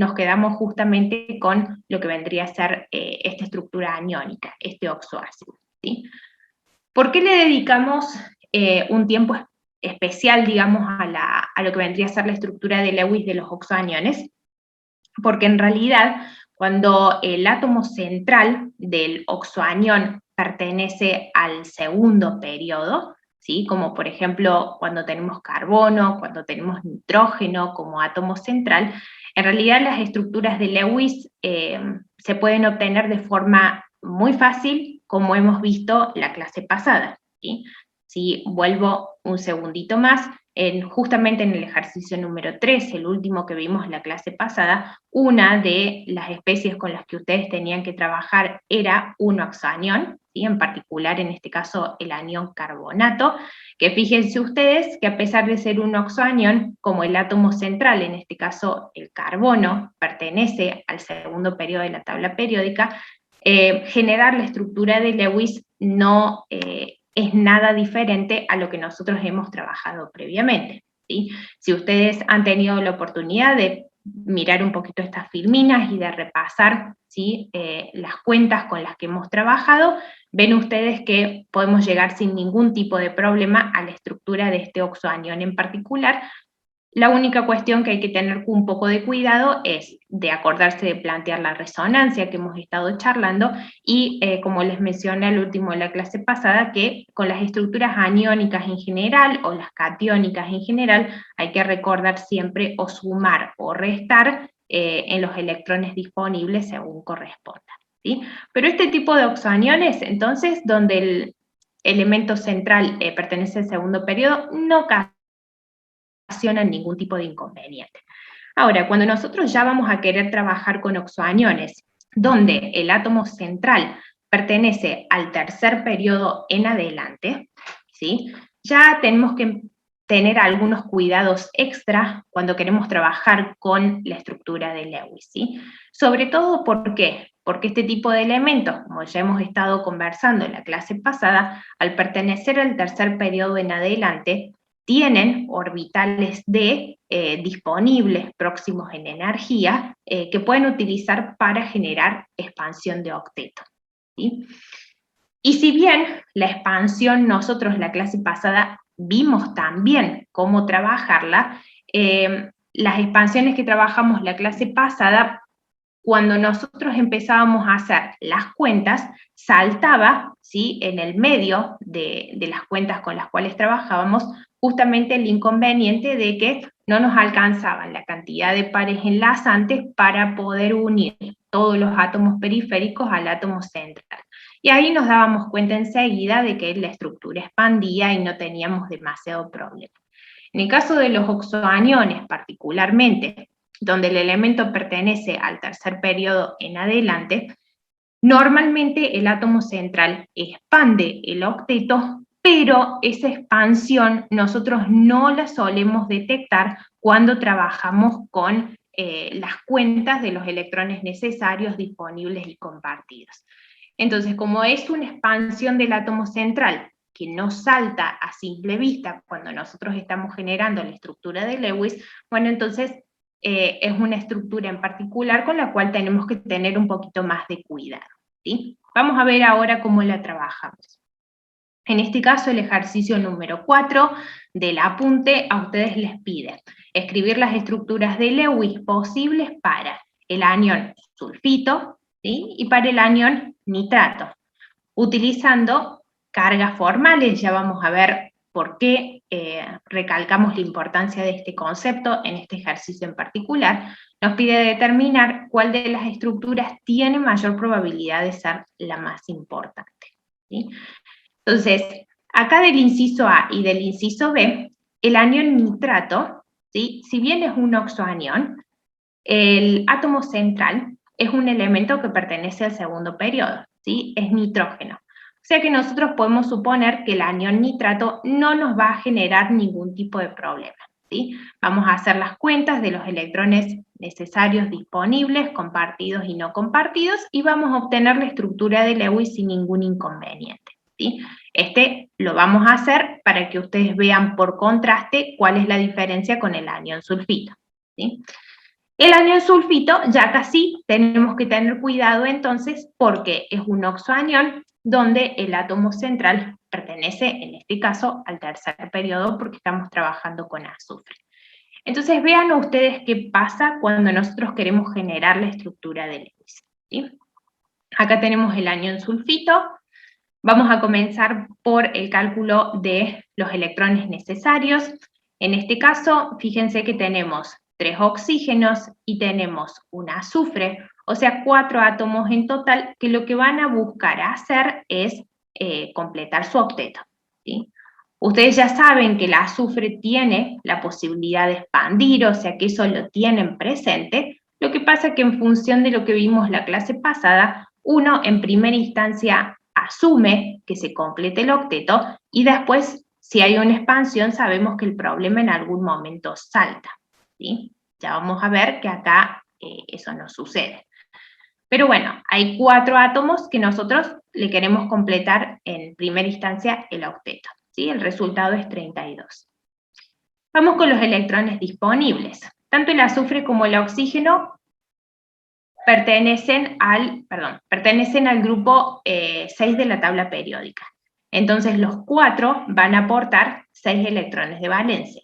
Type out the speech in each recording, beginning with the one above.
nos quedamos justamente con lo que vendría a ser esta estructura aniónica, este oxoácido, ¿sí? ¿Por qué le dedicamos un tiempo especial, digamos, a lo que vendría a ser la estructura de Lewis de los oxoaniones? Porque en realidad, cuando el átomo central del oxoanión pertenece al segundo periodo, ¿sí? Como por ejemplo cuando tenemos carbono, cuando tenemos nitrógeno como átomo central, en realidad las estructuras de Lewis se pueden obtener de forma muy fácil, como hemos visto la clase pasada, ¿sí? Si vuelvo un segundito más, justamente en el ejercicio número 3, el último que vimos la clase pasada, una de las especies con las que ustedes tenían que trabajar era un oxoanión, ¿sí? En particular en este caso el anión carbonato, que fíjense ustedes que a pesar de ser un oxoanión, como el átomo central, en este caso el carbono, pertenece al segundo periodo de la tabla periódica, generar la estructura de Lewis no es nada diferente a lo que nosotros hemos trabajado previamente, ¿sí? Si ustedes han tenido la oportunidad de mirar un poquito estas filminas y de repasar, ¿sí? Las cuentas con las que hemos trabajado, ven ustedes que podemos llegar sin ningún tipo de problema a la estructura de este oxoanión en particular. La única cuestión que hay que tener un poco de cuidado es de acordarse de plantear la resonancia que hemos estado charlando y, como les mencioné al último de la clase pasada, que con las estructuras aniónicas en general o las catiónicas en general hay que recordar siempre o sumar o restar en los electrones disponibles según corresponda, ¿sí? Pero este tipo de oxoaniones, entonces, donde el elemento central pertenece al segundo periodo, no ningún tipo de inconveniente. Ahora, cuando nosotros ya vamos a querer trabajar con oxoaniones, donde el átomo central pertenece al tercer periodo en adelante, ¿sí? Ya tenemos que tener algunos cuidados extra cuando queremos trabajar con la estructura de Lewis, ¿sí? Sobre todo, ¿por qué? Porque este tipo de elementos, como ya hemos estado conversando en la clase pasada, al pertenecer al tercer periodo en adelante, tienen orbitales D disponibles próximos en energía que pueden utilizar para generar expansión de octeto, ¿sí? Y si bien la expansión nosotros la clase pasada vimos también cómo trabajarla, las expansiones que trabajamos la clase pasada, cuando nosotros empezábamos a hacer las cuentas, saltaba, ¿sí? En el medio de las cuentas con las cuales trabajábamos, justamente el inconveniente de que no nos alcanzaban la cantidad de pares enlazantes para poder unir todos los átomos periféricos al átomo central. Y ahí nos dábamos cuenta enseguida de que la estructura expandía y no teníamos demasiado problema. En el caso de los oxoaniones particularmente, donde el elemento pertenece al tercer periodo en adelante, normalmente el átomo central expande el octeto, pero esa expansión nosotros no la solemos detectar cuando trabajamos con las cuentas de los electrones necesarios, disponibles y compartidos. Entonces, como es una expansión del átomo central que no salta a simple vista cuando nosotros estamos generando la estructura de Lewis, bueno, entonces es una estructura en particular con la cual tenemos que tener un poquito más de cuidado, ¿sí? Vamos a ver ahora cómo la trabajamos. En este caso, el ejercicio número 4 del apunte a ustedes les pide escribir las estructuras de Lewis posibles para el anión sulfito, ¿sí? Y para el anión nitrato, utilizando cargas formales. Ya vamos a ver por qué recalcamos la importancia de este concepto en este ejercicio en particular. Nos pide determinar cuál de las estructuras tiene mayor probabilidad de ser la más importante, ¿sí? Entonces, acá del inciso A y del inciso B, el anión nitrato, ¿sí? Si bien es un oxoanión, el átomo central es un elemento que pertenece al segundo periodo, ¿sí? Es nitrógeno. O sea que nosotros podemos suponer que el anión nitrato no nos va a generar ningún tipo de problema, ¿sí? Vamos a hacer las cuentas de los electrones necesarios disponibles, compartidos y no compartidos, y vamos a obtener la estructura de Lewis sin ningún inconveniente, ¿sí? Este lo vamos a hacer para que ustedes vean por contraste cuál es la diferencia con el anión sulfito, ¿sí? El anión sulfito ya casi tenemos que tener cuidado entonces porque es un oxoanión donde el átomo central pertenece, en este caso, al tercer periodo porque estamos trabajando con azufre. Entonces vean ustedes qué pasa cuando nosotros queremos generar la estructura de Lewis, ¿sí? Acá tenemos el anión sulfito. Vamos a comenzar por el cálculo de los electrones necesarios. En este caso, fíjense que tenemos 3 oxígenos y tenemos un azufre, o sea, 4 átomos en total, que lo que van a buscar hacer es completar su octeto, ¿sí? Ustedes ya saben que el azufre tiene la posibilidad de expandir, o sea que eso lo tienen presente. Lo que pasa es que en función de lo que vimos la clase pasada, uno en primera instancia asume que se complete el octeto y después, si hay una expansión, sabemos que el problema en algún momento salta, ¿sí? Ya vamos a ver que acá eso no sucede. Pero bueno, hay 4 átomos que nosotros le queremos completar en primera instancia el octeto, ¿sí? El resultado es 32. Vamos con los electrones disponibles. Tanto el azufre como el oxígeno pertenecen al grupo 6 de la tabla periódica. Entonces los 4 van a aportar 6 electrones de valencia.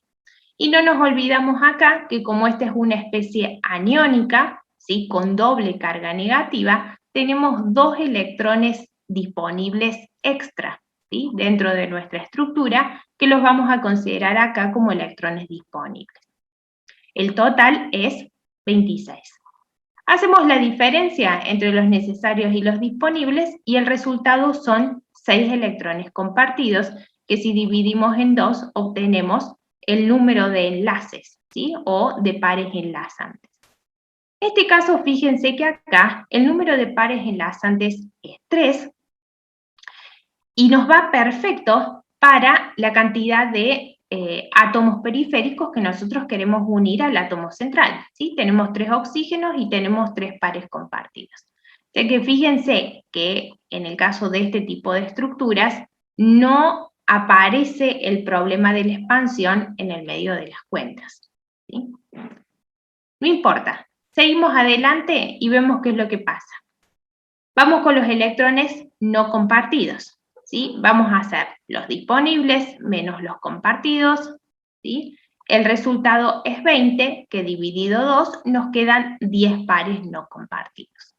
Y no nos olvidamos acá que como esta es una especie aniónica, ¿sí?, con doble carga negativa, tenemos 2 electrones disponibles extra, ¿sí?, dentro de nuestra estructura, que los vamos a considerar acá como electrones disponibles. El total es 26. Hacemos la diferencia entre los necesarios y los disponibles y el resultado son 6 electrones compartidos, que si dividimos en 2 obtenemos el número de enlaces, ¿sí?, o de pares enlazantes. En este caso, fíjense que acá el número de pares enlazantes es 3 y nos va perfecto para la cantidad de átomos periféricos que nosotros queremos unir al átomo central, ¿sí? Tenemos 3 oxígenos y tenemos 3 pares compartidos. O sea que fíjense que en el caso de este tipo de estructuras no aparece el problema de la expansión en el medio de las cuentas, ¿sí? No importa, seguimos adelante y vemos qué es lo que pasa. Vamos con los electrones no compartidos, ¿sí? Vamos a hacer los disponibles menos los compartidos, ¿sí? El resultado es 20, que dividido 2 nos quedan 10 pares no compartidos.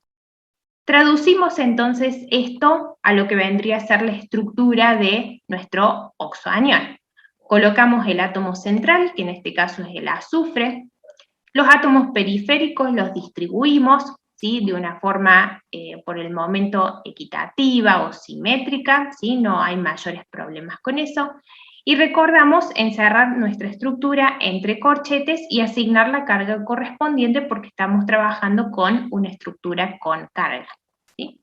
Traducimos entonces esto a lo que vendría a ser la estructura de nuestro oxoanión. Colocamos el átomo central, que en este caso es el azufre. Los átomos periféricos los distribuimos, ¿sí?, de una forma, por el momento, equitativa o simétrica, ¿sí? No hay mayores problemas con eso. Y recordamos encerrar nuestra estructura entre corchetes y asignar la carga correspondiente porque estamos trabajando con una estructura con carga, ¿sí?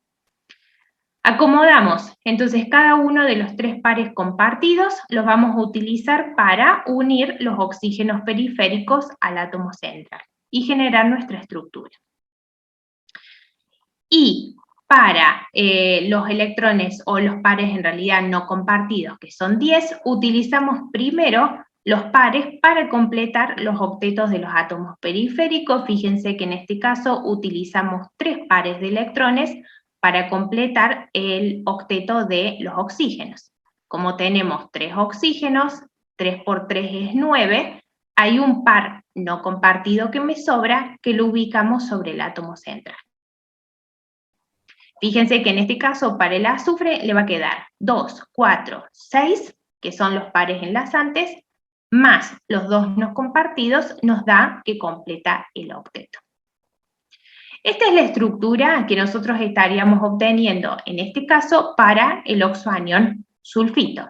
Acomodamos, entonces cada uno de los 3 pares compartidos los vamos a utilizar para unir los oxígenos periféricos al átomo central y generar nuestra estructura. Y para los electrones o los pares en realidad no compartidos, que son 10, utilizamos primero los pares para completar los octetos de los átomos periféricos. Fíjense que en este caso utilizamos 3 pares de electrones para completar el octeto de los oxígenos. Como tenemos 3 oxígenos, 3 por 3 es 9, hay un par no compartido que me sobra, que lo ubicamos sobre el átomo central. Fíjense que en este caso para el azufre le va a quedar 2, 4, 6, que son los pares enlazantes, más los 2 no compartidos, nos da que completa el octeto. Esta es la estructura que nosotros estaríamos obteniendo, en este caso, para el oxoanión sulfito.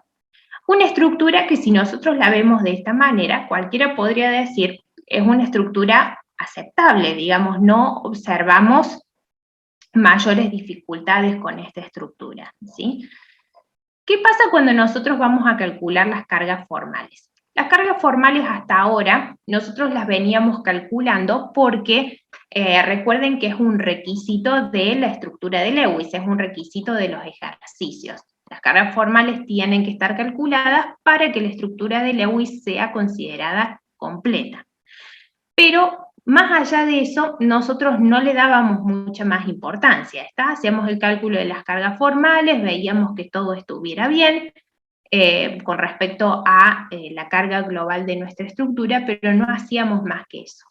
Una estructura que si nosotros la vemos de esta manera, cualquiera podría decir, es una estructura aceptable, digamos, no observamos mayores dificultades con esta estructura, ¿sí? ¿Qué pasa cuando nosotros vamos a calcular las cargas formales? Las cargas formales hasta ahora nosotros las veníamos calculando porque recuerden que es un requisito de la estructura de Lewis, es un requisito de los ejercicios. Las cargas formales tienen que estar calculadas para que la estructura de Lewis sea considerada completa. Pero Más allá de eso, nosotros no le dábamos mucha más importancia, ¿está? Hacíamos el cálculo de las cargas formales, veíamos que todo estuviera bien, con respecto a la carga global de nuestra estructura, pero no hacíamos más que eso.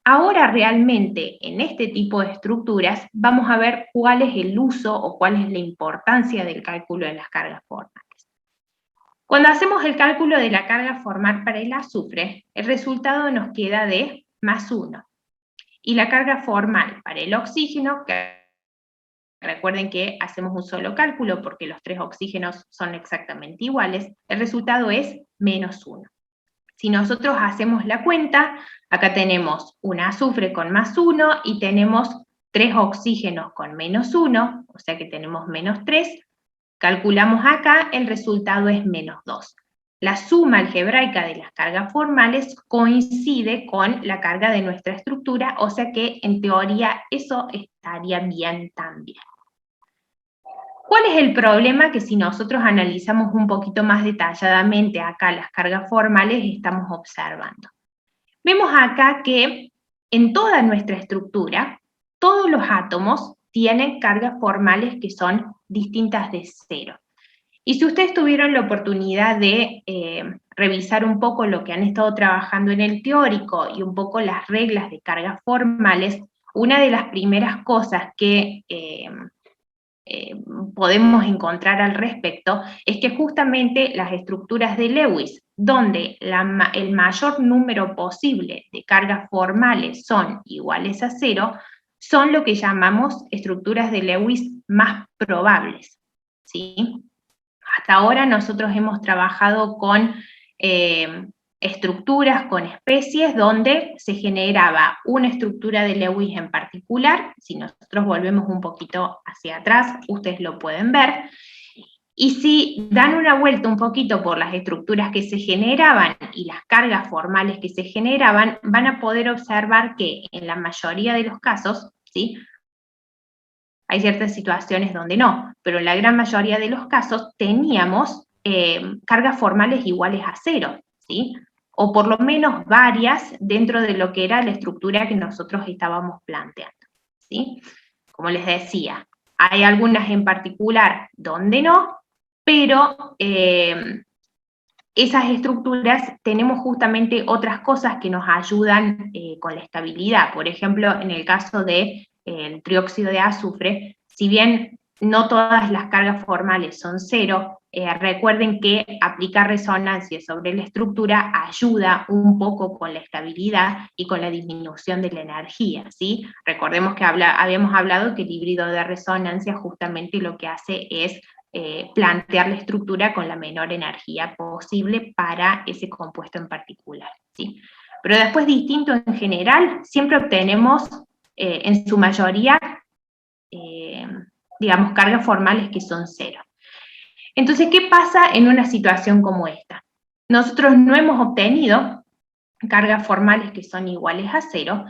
Ahora realmente en este tipo de estructuras vamos a ver cuál es el uso o cuál es la importancia del cálculo de las cargas formales. Cuando hacemos el cálculo de la carga formal para el azufre, el resultado nos queda de +1. Y la carga formal para el oxígeno, que recuerden que hacemos un solo cálculo porque los 3 oxígenos son exactamente iguales, el resultado es -1. Si nosotros hacemos la cuenta, acá tenemos un azufre con +1 y tenemos 3 oxígenos con -1, o sea que tenemos -3, calculamos acá, el resultado es -2. La suma algebraica de las cargas formales coincide con la carga de nuestra estructura, o sea que en teoría eso estaría bien también. ¿Cuál es el problema? Que si nosotros analizamos un poquito más detalladamente acá las cargas formales, estamos observando. Vemos acá que en toda nuestra estructura, todos los átomos tienen cargas formales que son distintas de 0. Y si ustedes tuvieron la oportunidad de revisar un poco lo que han estado trabajando en el teórico y un poco las reglas de cargas formales, una de las primeras cosas que podemos encontrar al respecto es que justamente las estructuras de Lewis, donde el mayor número posible de cargas formales son iguales a 0, son lo que llamamos estructuras de Lewis más probables, ¿sí? Hasta ahora nosotros hemos trabajado con estructuras, con especies donde se generaba una estructura de Lewis en particular. Si nosotros volvemos un poquito hacia atrás, ustedes lo pueden ver. Y si dan una vuelta un poquito por las estructuras que se generaban y las cargas formales que se generaban, van a poder observar que en la mayoría de los casos, ¿sí?, hay ciertas situaciones donde no, pero en la gran mayoría de los casos teníamos cargas formales iguales a 0, ¿sí? O por lo menos varias dentro de lo que era la estructura que nosotros estábamos planteando, ¿sí? Como les decía, hay algunas en particular donde no, pero esas estructuras tenemos justamente otras cosas que nos ayudan con la estabilidad. Por ejemplo, en el caso del trióxido de azufre, si bien no todas las cargas formales son 0, recuerden que aplicar resonancia sobre la estructura ayuda un poco con la estabilidad y con la disminución de la energía, ¿sí? Recordemos que habíamos hablado que el híbrido de resonancia justamente lo que hace es plantear la estructura con la menor energía posible para ese compuesto en particular, ¿sí? Pero después, distinto en general, siempre obtenemos en su mayoría, digamos, cargas formales que son 0. Entonces, ¿qué pasa en una situación como esta? Nosotros no hemos obtenido cargas formales que son iguales a 0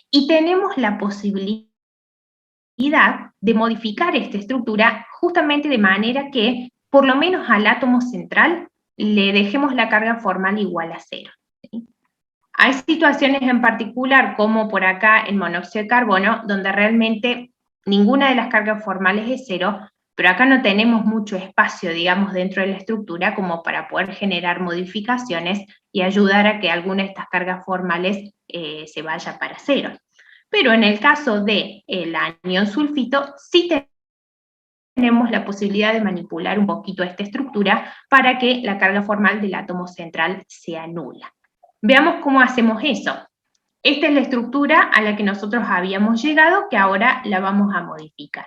y tenemos la posibilidad de modificar esta estructura justamente de manera que, por lo menos al átomo central, le dejemos la carga formal igual a 0. ¿Sí? Hay situaciones en particular, como por acá en monóxido de carbono, donde realmente ninguna de las cargas formales es 0, pero acá no tenemos mucho espacio, digamos, dentro de la estructura como para poder generar modificaciones y ayudar a que alguna de estas cargas formales se vaya para 0. Pero en el caso del anión sulfito, sí tenemos la posibilidad de manipular un poquito esta estructura para que la carga formal del átomo central sea nula. Veamos cómo hacemos eso. Esta es la estructura a la que nosotros habíamos llegado, que ahora la vamos a modificar.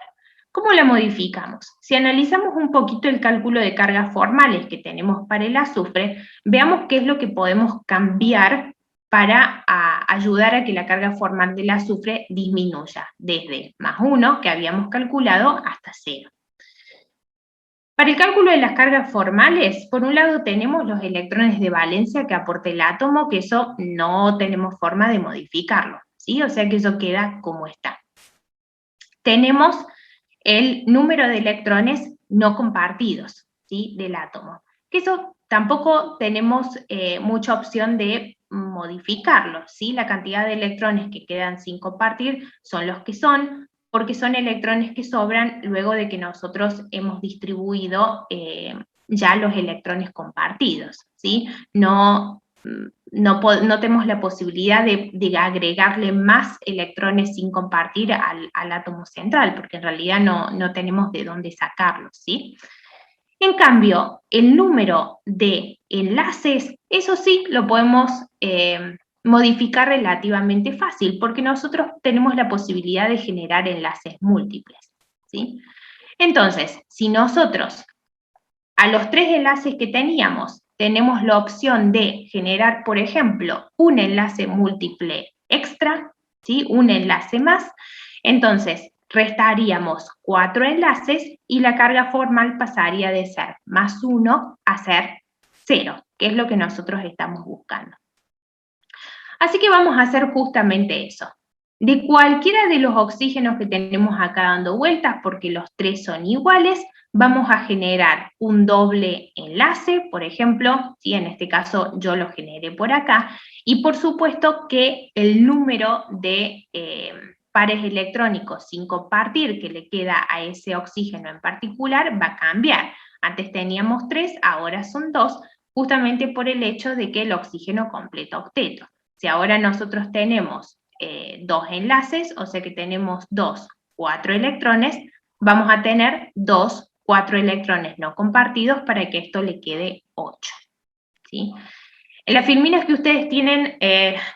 ¿Cómo la modificamos? Si analizamos un poquito el cálculo de cargas formales que tenemos para el azufre, veamos qué es lo que podemos cambiar para ayudar a que la carga formal del azufre disminuya, desde +1, que habíamos calculado, hasta 0. Para el cálculo de las cargas formales, por un lado tenemos los electrones de valencia que aporta el átomo, que eso no tenemos forma de modificarlo, ¿sí? O sea que eso queda como está. Tenemos el número de electrones no compartidos, ¿sí?, del átomo, que eso tampoco tenemos mucha opción de modificarlo, ¿sí? La cantidad de electrones que quedan sin compartir son los que son, porque son electrones que sobran luego de que nosotros hemos distribuido ya los electrones compartidos, ¿sí? No tenemos la posibilidad de agregarle más electrones sin compartir al átomo central, porque en realidad no tenemos de dónde sacarlos, ¿sí? En cambio, el número de enlaces, eso sí lo podemos modificar relativamente fácil, porque nosotros tenemos la posibilidad de generar enlaces múltiples, ¿sí? Entonces, si nosotros a los 3 enlaces que teníamos tenemos la opción de generar, por ejemplo, un enlace múltiple extra, ¿sí? Un enlace más, entonces restaríamos 4 enlaces y la carga formal pasaría de ser más 1 a ser 0, que es lo que nosotros estamos buscando. Así que vamos a hacer justamente eso. De cualquiera de los oxígenos que tenemos acá dando vueltas, porque los 3 son iguales, vamos a generar un doble enlace, por ejemplo, ¿sí? En este caso yo lo generé por acá, y por supuesto que el número de pares electrónicos sin compartir que le queda a ese oxígeno en particular va a cambiar. Antes teníamos 3, ahora son 2, justamente por el hecho de que el oxígeno completa octeto. Si ahora nosotros tenemos 2 enlaces, o sea que tenemos 2, 4 electrones, vamos a tener 2, 4 electrones no compartidos para que esto le quede 8. ¿Sí? En las filminas que ustedes tienen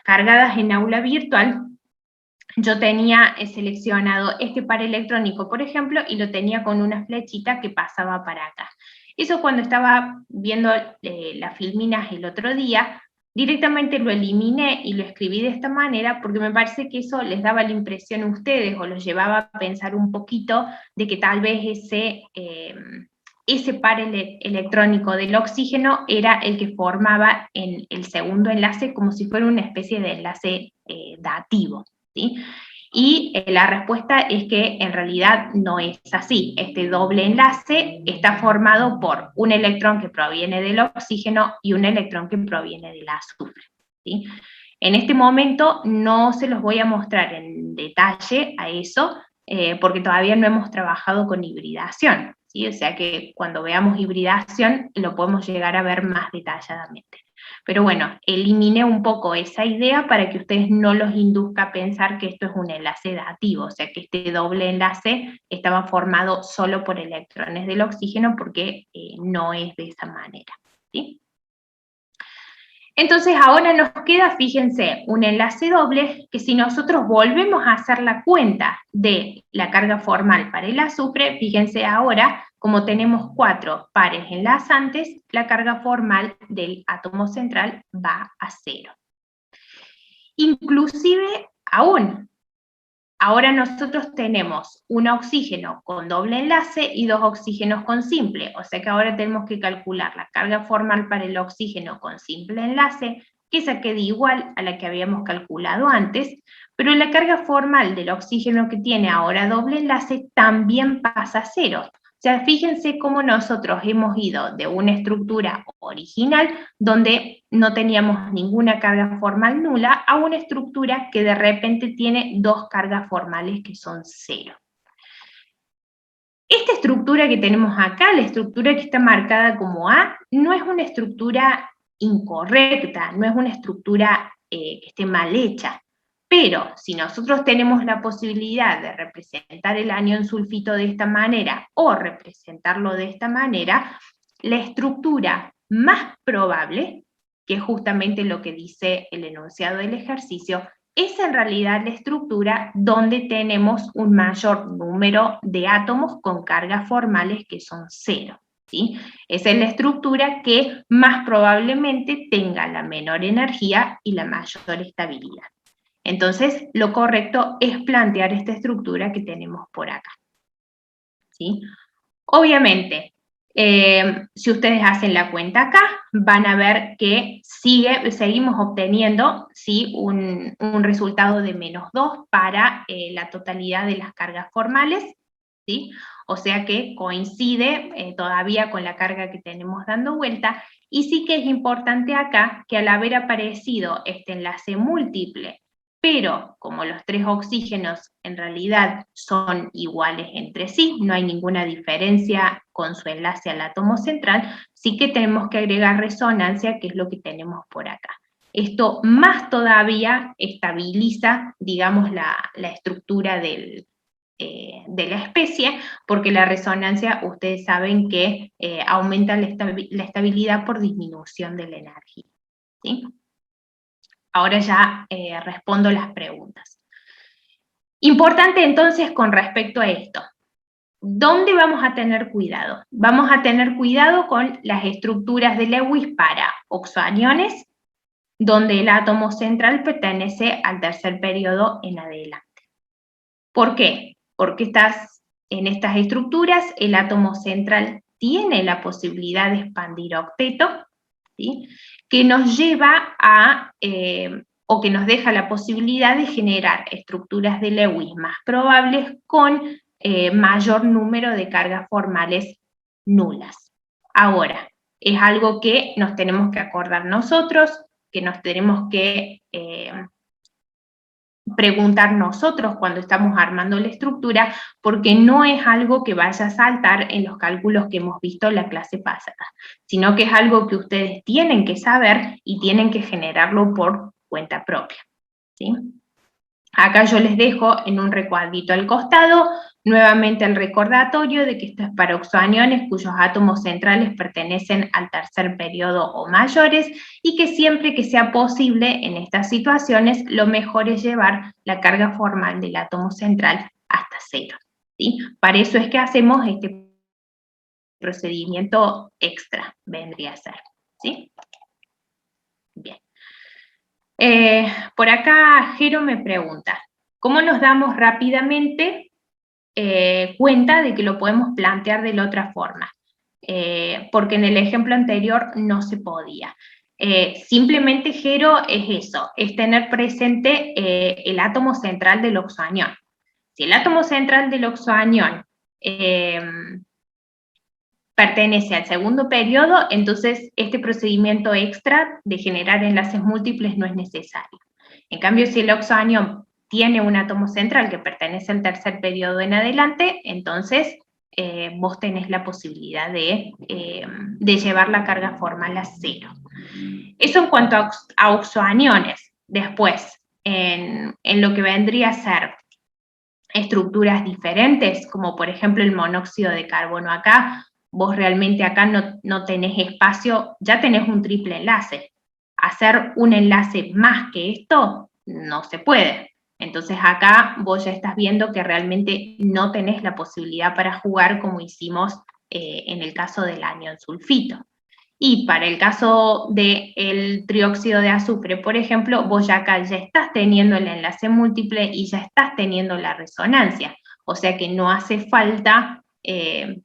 cargadas en aula virtual, yo tenía seleccionado este par electrónico, por ejemplo, y lo tenía con una flechita que pasaba para acá. Eso cuando estaba viendo las filminas el otro día, directamente lo eliminé y lo escribí de esta manera porque me parece que eso les daba la impresión a ustedes o los llevaba a pensar un poquito de que tal vez ese par electrónico del oxígeno era el que formaba en el segundo enlace como si fuera una especie de enlace dativo, ¿sí? Y la respuesta es que en realidad no es así. Este doble enlace está formado por un electrón que proviene del oxígeno y un electrón que proviene del azufre, ¿sí? En este momento no se los voy a mostrar en detalle a eso, porque todavía no hemos trabajado con hibridación, ¿sí? O sea que cuando veamos hibridación lo podemos llegar a ver más detalladamente. Pero bueno, eliminé un poco esa idea para que ustedes no los induzca a pensar que esto es un enlace dativo, o sea que este doble enlace estaba formado solo por electrones del oxígeno porque no es de esa manera, ¿sí? Entonces ahora nos queda, fíjense, un enlace doble que si nosotros volvemos a hacer la cuenta de la carga formal para el azufre, fíjense ahora, como tenemos 4 pares enlazantes, la carga formal del átomo central va a 0. Inclusive aún, ahora nosotros tenemos un oxígeno con doble enlace y 2 oxígenos con simple, o sea que ahora tenemos que calcular la carga formal para el oxígeno con simple enlace, que esa quede igual a la que habíamos calculado antes, pero la carga formal del oxígeno que tiene ahora doble enlace también pasa a 0. O sea, fíjense cómo nosotros hemos ido de una estructura original donde no teníamos ninguna carga formal nula a una estructura que de repente tiene 2 cargas formales que son 0. Esta estructura que tenemos acá, la estructura que está marcada como A, no es una estructura incorrecta, no es una estructura que esté mal hecha. Pero si nosotros tenemos la posibilidad de representar el anión sulfito de esta manera o representarlo de esta manera, la estructura más probable, que es justamente lo que dice el enunciado del ejercicio, es en realidad la estructura donde tenemos un mayor número de átomos con cargas formales que son 0. ¿Sí? Esa es la estructura que más probablemente tenga la menor energía y la mayor estabilidad. Entonces, lo correcto es plantear esta estructura que tenemos por acá, ¿sí? Obviamente, si ustedes hacen la cuenta acá, van a ver que seguimos obteniendo, ¿sí? un resultado de -2 para la totalidad de las cargas formales, ¿sí? O sea que coincide todavía con la carga que tenemos dando vuelta, y sí que es importante acá que al haber aparecido este enlace múltiple, pero como los 3 oxígenos en realidad son iguales entre sí, no hay ninguna diferencia con su enlace al átomo central, sí que tenemos que agregar resonancia, que es lo que tenemos por acá. Esto más todavía estabiliza, digamos, la estructura de la especie, porque la resonancia, ustedes saben que aumenta la estabilidad por disminución de la energía, ¿sí? Ahora ya respondo las preguntas. Importante entonces con respecto a esto, ¿dónde vamos a tener cuidado? Vamos a tener cuidado con las estructuras de Lewis para oxoaniones, donde el átomo central pertenece al tercer periodo en adelante. ¿Por qué? Porque en estas estructuras el átomo central tiene la posibilidad de expandir a octeto, ¿sí? Que nos lleva a, o que nos deja la posibilidad de generar estructuras de Lewis más probables con mayor número de cargas formales nulas. Ahora, es algo que nos tenemos que acordar nosotros, que nos tenemos que preguntar nosotros cuando estamos armando la estructura, porque no es algo que vaya a saltar en los cálculos que hemos visto en la clase pasada, sino que es algo que ustedes tienen que saber y tienen que generarlo por cuenta propia, ¿sí? Acá yo les dejo en un recuadrito al costado nuevamente el recordatorio de que esto es para oxoaniones cuyos átomos centrales pertenecen al tercer periodo o mayores, y que siempre que sea posible en estas situaciones lo mejor es llevar la carga formal del átomo central hasta cero, ¿sí? Para eso es que hacemos este procedimiento extra, vendría a ser, ¿sí? Bien. Por acá Jero me pregunta, ¿cómo nos damos rápidamente cuenta de que lo podemos plantear de la otra forma? Porque en el ejemplo anterior no se podía. Simplemente, Jero, es eso, es tener presente el átomo central del oxoanión. Si el átomo central del oxoanión pertenece al segundo periodo, entonces este procedimiento extra de generar enlaces múltiples no es necesario. En cambio, si el oxoanión tiene un átomo central que pertenece al tercer periodo en adelante, entonces vos tenés la posibilidad de llevar la carga formal a cero. Eso en cuanto a oxoaniones. Después, en lo que vendría a ser estructuras diferentes, como por ejemplo el monóxido de carbono acá, vos realmente acá no tenés espacio, ya tenés un triple enlace. Hacer un enlace más que esto no se puede. Entonces acá vos ya estás viendo que realmente no tenés la posibilidad para jugar como hicimos en el caso del anión sulfito. Y para el caso del trióxido de azufre, por ejemplo, vos ya acá ya estás teniendo el enlace múltiple y ya estás teniendo la resonancia. O sea que no hace falta,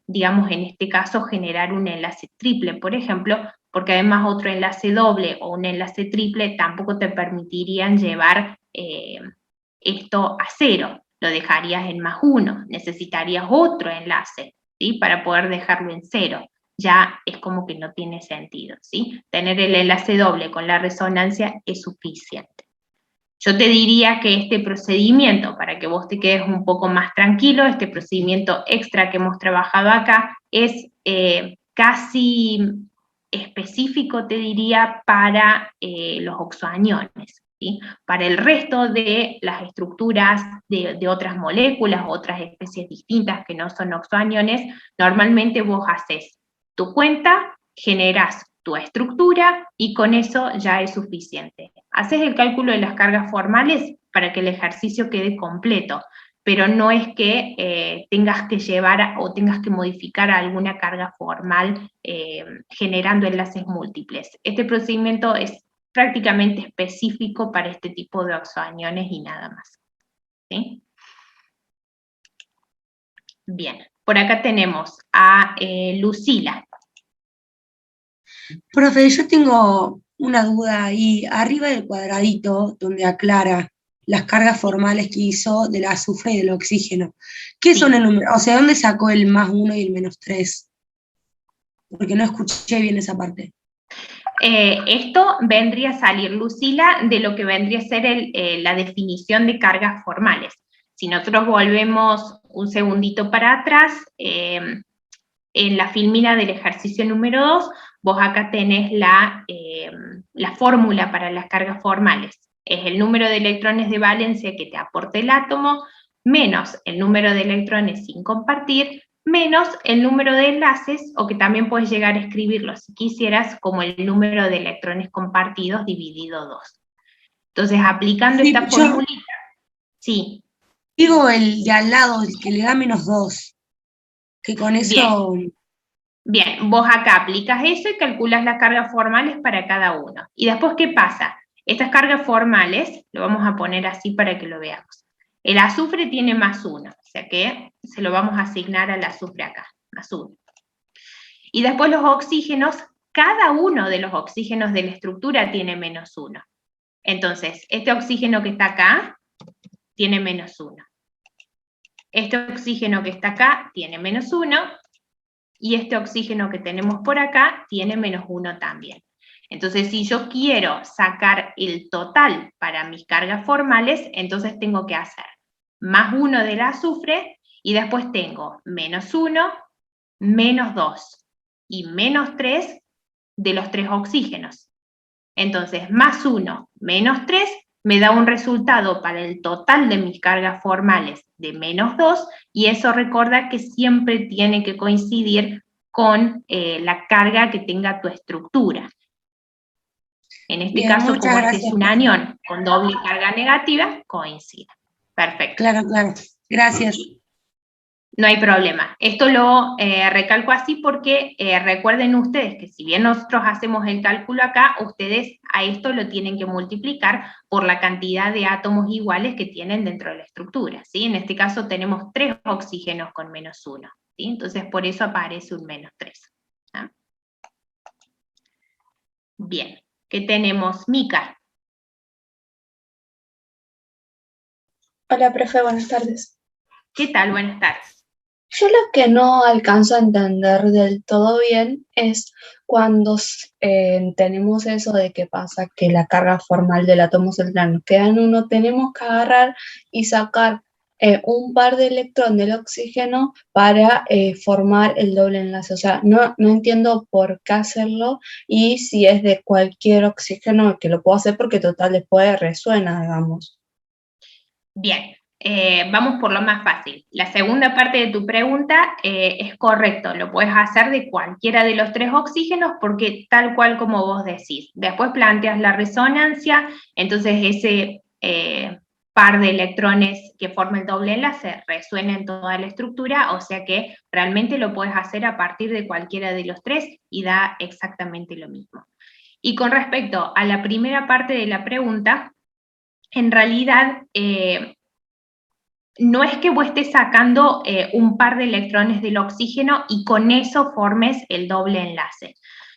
digamos, en este caso, generar un enlace triple, por ejemplo, porque además otro enlace doble o un enlace triple tampoco te permitirían llevar esto a cero. Lo dejarías en +1, necesitarías otro enlace, ¿sí? Para poder dejarlo en cero. Ya es como que no tiene sentido, ¿sí? Tener el enlace doble con la resonancia es suficiente. Yo te diría que este procedimiento, para que vos te quedes un poco más tranquilo, este procedimiento extra que hemos trabajado acá, es casi específico, te diría, para los oxoaniones, ¿sí? Para el resto de las estructuras de otras moléculas, otras especies distintas que no son oxoaniones, normalmente vos haces tu cuenta, generás tu estructura y con eso ya es suficiente. Haces el cálculo de las cargas formales para que el ejercicio quede completo, pero no es que tengas que llevar o tengas que modificar alguna carga formal generando enlaces múltiples. Este procedimiento es prácticamente específico para este tipo de oxoaniones y nada más, ¿sí? Bien, por acá tenemos a Lucila. Profe, yo tengo una duda ahí, arriba del cuadradito donde aclara las cargas formales que hizo del azufre y del oxígeno. ¿Qué son Sí. el número? O sea, ¿dónde sacó el +1 y el -3? Porque no escuché bien esa parte. Esto vendría a salir, Lucila, de lo que vendría a ser la definición de cargas formales. Si nosotros volvemos un segundito para atrás, en la filmina del ejercicio número 2, vos acá tenés la fórmula para las cargas formales. Es el número de electrones de valencia que te aporta el átomo, menos el número de electrones sin compartir, menos el número de enlaces, o que también puedes llegar a escribirlo, si quisieras, como el número de electrones compartidos dividido 2. Entonces, aplicando Sí, esta yo formulita, sí, digo el de al lado, el que le da -2, que con bien, eso... bien, vos acá aplicas eso y calculas las cargas formales para cada uno. Y después, ¿qué pasa? Estas cargas formales, lo vamos a poner así para que lo veamos. El azufre tiene +1, o sea que se lo vamos a asignar al azufre acá, +1. Y después los oxígenos, cada uno de los oxígenos de la estructura tiene -1. Entonces, este oxígeno que está acá tiene -1. Este oxígeno que está acá tiene -1, y este oxígeno que tenemos por acá tiene -1 también. Entonces, si yo quiero sacar el total para mis cargas formales, entonces tengo que hacer +1 del azufre, y después tengo -1, -2 y -3 de los 3 oxígenos. Entonces, +1, -3 me da un resultado para el total de mis cargas formales de -2, y eso recuerda que siempre tiene que coincidir con la carga que tenga tu estructura. En este Bien, caso, muchas como este es gracias, un profe. anión con doble carga negativa, coincide. Perfecto. Claro, claro. Gracias. No hay problema. Esto lo recalco así porque recuerden ustedes que si bien nosotros hacemos el cálculo acá, ustedes a esto lo tienen que multiplicar por la cantidad de átomos iguales que tienen dentro de la estructura, ¿sí? En este caso tenemos 3 oxígenos con -1, ¿sí? Entonces por eso aparece un -3. ¿Ah? Bien, ¿qué tenemos? Mica. Hola, profe, buenas tardes. ¿Qué tal? Buenas tardes. Yo lo que no alcanzo a entender del todo bien es cuando tenemos eso de que pasa que la carga formal del átomo central nos queda en 1, tenemos que agarrar y sacar un par de electrones del oxígeno para formar el doble enlace. O sea, no entiendo por qué hacerlo, y si es de cualquier oxígeno que lo puedo hacer, porque total después resuena, digamos. Bien, vamos por lo más fácil. La segunda parte de tu pregunta es correcto, lo puedes hacer de cualquiera de los 3 oxígenos, porque tal cual como vos decís. Después planteas la resonancia, entonces ese par de electrones que forma el doble enlace resuena en toda la estructura, o sea que realmente lo puedes hacer a partir de cualquiera de los 3 y da exactamente lo mismo. Y con respecto a la primera parte de la pregunta, en realidad no es que vos estés sacando un par de electrones del oxígeno y con eso formes el doble enlace.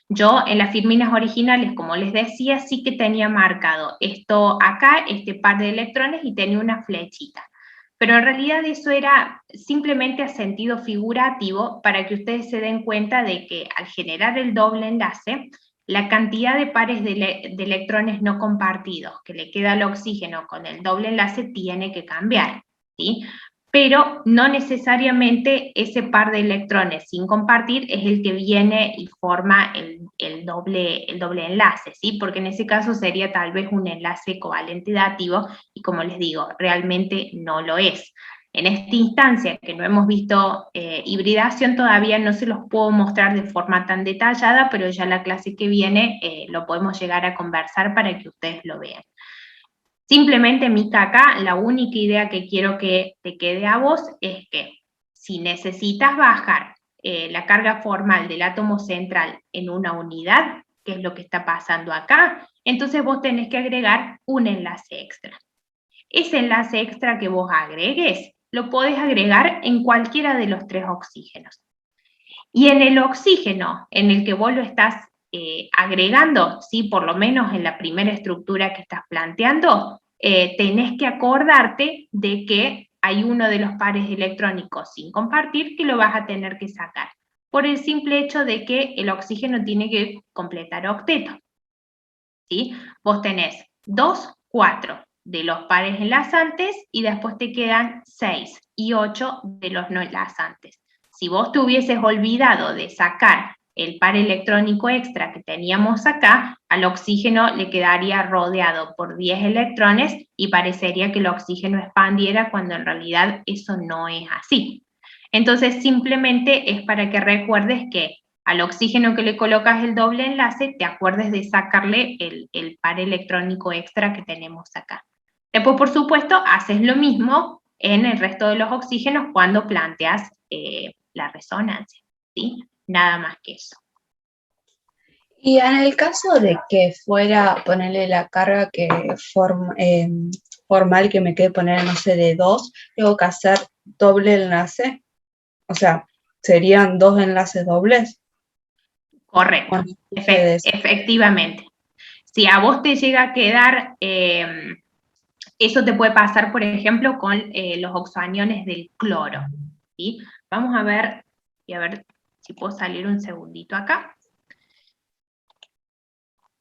Yo en las filminas originales, como les decía, sí que tenía marcado esto acá, este par de electrones, y tenía una flechita. Pero en realidad eso era simplemente a sentido figurativo, para que ustedes se den cuenta de que al generar el doble enlace, la cantidad de pares de electrones no compartidos que le queda al oxígeno con el doble enlace tiene que cambiar, ¿sí? Pero no necesariamente ese par de electrones sin compartir es el que viene y forma el doble enlace, ¿sí? Porque en ese caso sería tal vez un enlace covalente dativo, y como les digo, realmente no lo es. En esta instancia que no hemos visto hibridación, todavía no se los puedo mostrar de forma tan detallada, pero ya la clase que viene lo podemos llegar a conversar para que ustedes lo vean. Simplemente, Mica, acá la única idea que quiero que te quede a vos es que si necesitas bajar la carga formal del átomo central en una unidad, que es lo que está pasando acá, entonces vos tenés que agregar un enlace extra. Ese enlace extra que vos agregues, lo podés agregar en cualquiera de los 3 oxígenos. Y en el oxígeno en el que vos lo estás agregando, ¿sí? Por lo menos en la primera estructura que estás planteando, tenés que acordarte de que hay uno de los pares electrónicos sin compartir que lo vas a tener que sacar, por el simple hecho de que el oxígeno tiene que completar octeto. ¿Sí? Vos tenés 2, 4 de los pares enlazantes y después te quedan 6 y 8 de los no enlazantes. Si vos te hubieses olvidado de sacar el par electrónico extra que teníamos acá, al oxígeno le quedaría rodeado por 10 electrones y parecería que el oxígeno expandiera cuando en realidad eso no es así. Entonces simplemente es para que recuerdes que al oxígeno que le colocas el doble enlace, te acuerdes de sacarle el par electrónico extra que tenemos acá. Después, por supuesto, haces lo mismo en el resto de los oxígenos cuando planteas la resonancia, ¿sí? Nada más que eso. Y en el caso de que fuera ponerle la carga que formal que me quede poner, no sé, de 2, tengo que hacer doble enlace. O sea, serían 2 enlaces dobles. Correcto, efectivamente. Si a vos te llega a quedar, eso te puede pasar, por ejemplo, con los oxoaniones del cloro, ¿sí? Vamos a ver, y a ver si puedo salir un segundito acá.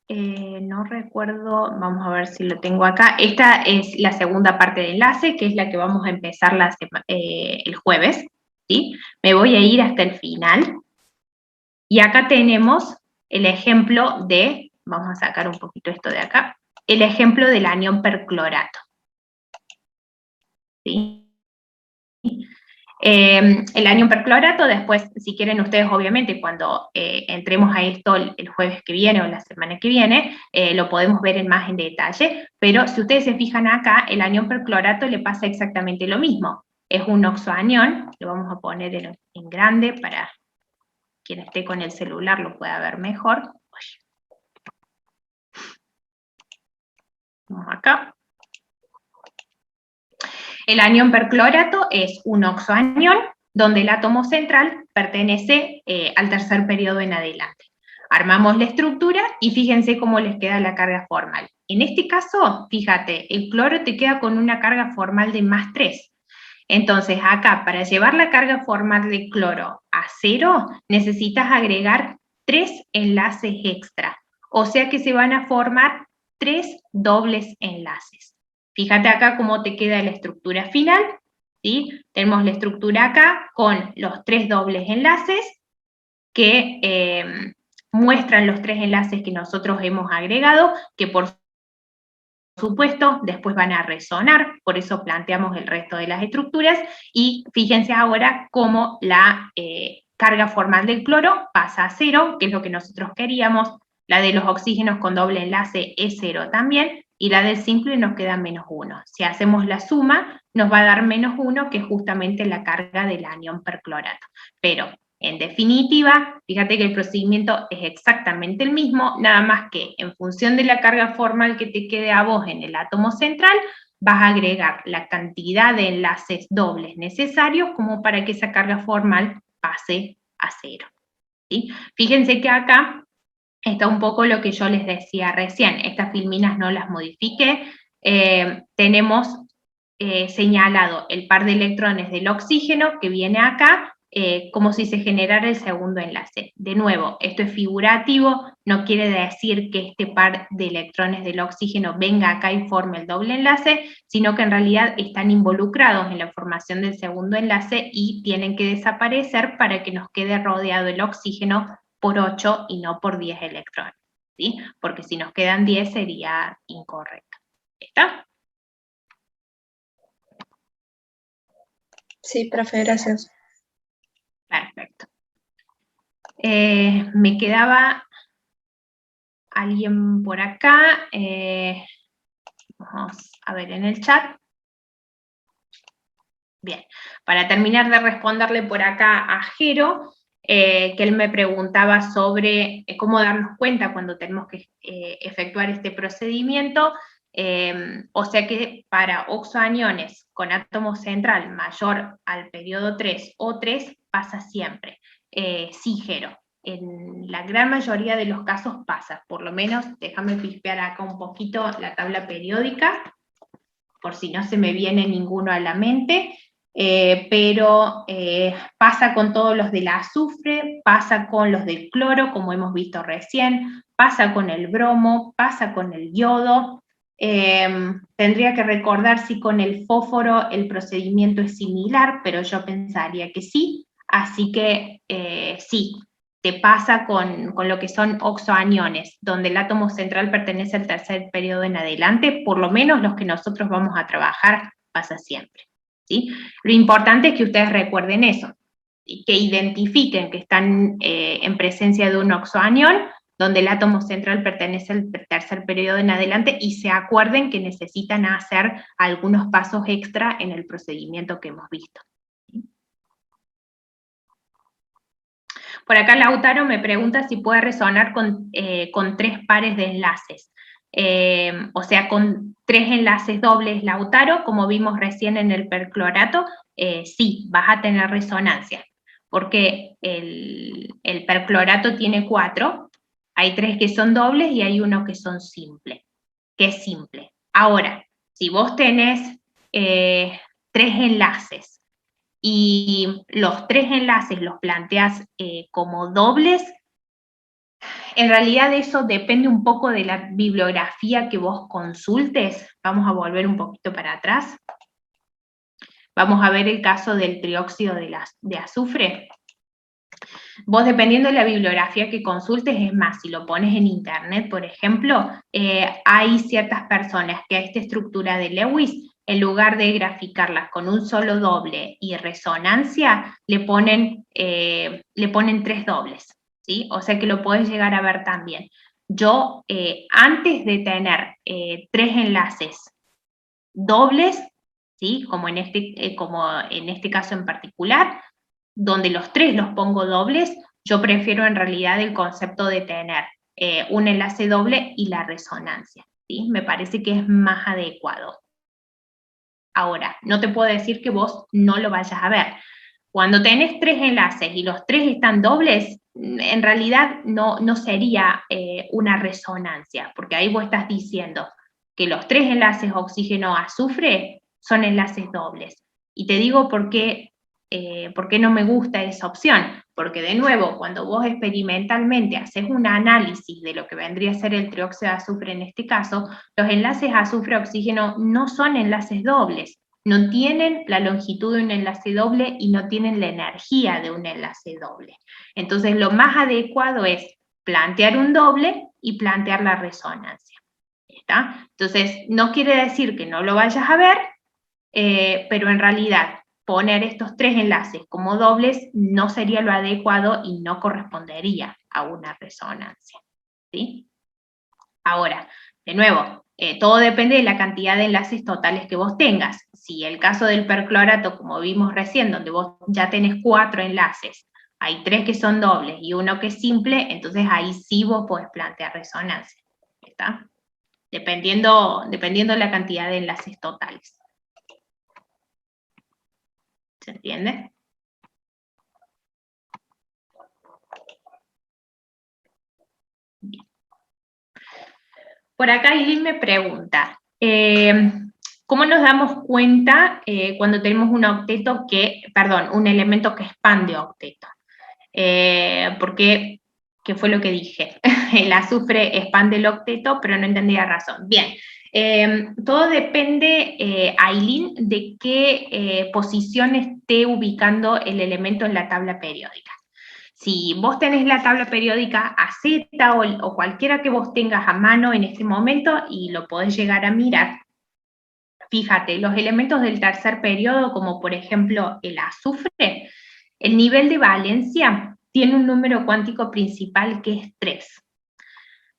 No recuerdo, vamos a ver si lo tengo acá. Esta es la segunda parte del enlace, que es la que vamos a empezar el jueves, ¿sí? Me voy a ir hasta el final. Y acá tenemos el ejemplo de, vamos a sacar un poquito esto de acá, el ejemplo del anión perclorato. ¿Sí? El anión perclorato, después, si quieren ustedes, obviamente, cuando entremos a esto el jueves que viene o la semana que viene, lo podemos ver más en detalle, pero si ustedes se fijan acá, el anión perclorato le pasa exactamente lo mismo. Es un oxoanión, lo vamos a poner en grande para quien esté con el celular lo pueda ver mejor. Vamos acá. El anión perclorato es un oxoanión donde el átomo central pertenece al tercer periodo en adelante. Armamos la estructura y fíjense cómo les queda la carga formal. En este caso, fíjate, el cloro te queda con una carga formal de +3. Entonces acá, para llevar la carga formal del cloro a 0, necesitas agregar 3 enlaces extra. O sea que se van a formar 3 dobles enlaces. Fíjate acá cómo te queda la estructura final, ¿sí? Tenemos la estructura acá con los 3 dobles enlaces que muestran los 3 enlaces que nosotros hemos agregado, que por supuesto después van a resonar, por eso planteamos el resto de las estructuras, y fíjense ahora cómo la carga formal del cloro pasa a 0, que es lo que nosotros queríamos, la de los oxígenos con doble enlace es 0 también, y la del simple nos queda -1. Si hacemos la suma, nos va a dar -1, que es justamente la carga del anión perclorato. Pero, en definitiva, fíjate que el procedimiento es exactamente el mismo, nada más que en función de la carga formal que te quede a vos en el átomo central, vas a agregar la cantidad de enlaces dobles necesarios como para que esa carga formal pase a 0. ¿Sí? Fíjense que acá está un poco lo que yo les decía recién, estas filminas no las modifiqué, tenemos señalado el par de electrones del oxígeno que viene acá, como si se generara el segundo enlace. De nuevo, esto es figurativo, no quiere decir que este par de electrones del oxígeno venga acá y forme el doble enlace, sino que en realidad están involucrados en la formación del segundo enlace y tienen que desaparecer para que nos quede rodeado el oxígeno por 8 y no por 10 electrones, ¿sí? Porque si nos quedan 10 sería incorrecto. ¿Está? Sí, profe, gracias. Perfecto. Me quedaba alguien por acá. Vamos a ver en el chat. Bien, para terminar de responderle por acá a Jero, que él me preguntaba sobre cómo darnos cuenta cuando tenemos que efectuar este procedimiento, o sea que para oxoaniones con átomo central mayor al periodo 3 o 3 pasa siempre. Sí, Jero, en la gran mayoría de los casos pasa, por lo menos déjame pispear acá un poquito la tabla periódica. por si no se me viene ninguno a la mente, pero pasa con todos los del azufre, pasa con los del cloro, como hemos visto recién, pasa con el bromo, pasa con el yodo. Tendría que recordar si con el fósforo el procedimiento es similar, pero yo pensaría que sí, así que sí, te pasa con lo que son oxoaniones, donde el átomo central pertenece al tercer periodo en adelante, por lo menos los que nosotros vamos a trabajar pasa siempre, ¿sí? Lo importante es que ustedes recuerden eso, y que identifiquen que están en presencia de un oxoanión, donde el átomo central pertenece al tercer periodo en adelante, y se acuerden que necesitan hacer algunos pasos extra en el procedimiento que hemos visto. Por acá Lautaro me pregunta si puede resonar con 3 pares de enlaces. O sea, con 3 enlaces dobles, Lautaro, como vimos recién en el perclorato, sí, vas a tener resonancia, porque el perclorato tiene 4, hay 3 que son dobles y hay 1 que son simples, que es simple. Ahora, si vos tenés 3 enlaces, y los 3 enlaces los planteas como dobles, en realidad eso depende un poco de la bibliografía que vos consultes. Vamos a volver un poquito para atrás. Vamos a ver el caso del trióxido de azufre. Vos, dependiendo de la bibliografía que consultes, es más, si lo pones en internet, por ejemplo, hay ciertas personas que a esta estructura de Lewis, en lugar de graficarlas con un solo doble y resonancia, le ponen 3 dobles, ¿sí? O sea que lo puedes llegar a ver también. Yo, antes de tener 3 enlaces dobles, ¿sí? Como en este caso en particular, donde los 3 los pongo dobles, yo prefiero en realidad el concepto de tener un enlace doble y la resonancia, ¿sí? Me parece que es más adecuado. Ahora, no te puedo decir que vos no lo vayas a ver. Cuando tenés 3 enlaces y los 3 están dobles, en realidad no sería una resonancia, porque ahí vos estás diciendo que los 3 enlaces oxígeno-azufre son enlaces dobles. Y te digo por qué no me gusta esa opción, porque de nuevo, cuando vos experimentalmente haces un análisis de lo que vendría a ser el trióxido de azufre en este caso, los enlaces azufre-oxígeno no son enlaces dobles, no tienen la longitud de un enlace doble y no tienen la energía de un enlace doble. Entonces, lo más adecuado es plantear un doble y plantear la resonancia. ¿Está? Entonces, no quiere decir que no lo vayas a ver, pero en realidad poner estos 3 enlaces como dobles no sería lo adecuado y no correspondería a una resonancia, ¿sí? Ahora, de nuevo, todo depende de la cantidad de enlaces totales que vos tengas. Si el caso del perclorato, como vimos recién, donde vos ya tenés 4 enlaces, hay 3 que son dobles y 1 que es simple, entonces ahí sí vos podés plantear resonancia, ¿está? Dependiendo de la cantidad de enlaces totales. ¿Se entiende? Bien. Por acá Aileen me pregunta, ¿cómo nos damos cuenta cuando tenemos un elemento que expande octeto? Porque, ¿qué fue lo que dije? El azufre expande el octeto, pero no entendí la razón. Bien, todo depende, Aileen, de qué posición esté ubicando el elemento en la tabla periódica. Si vos tenés la tabla periódica AZ o cualquiera que vos tengas a mano en este momento y lo podés llegar a mirar, fíjate, los elementos del tercer periodo, como por ejemplo el azufre, el nivel de valencia tiene un número cuántico principal que es 3.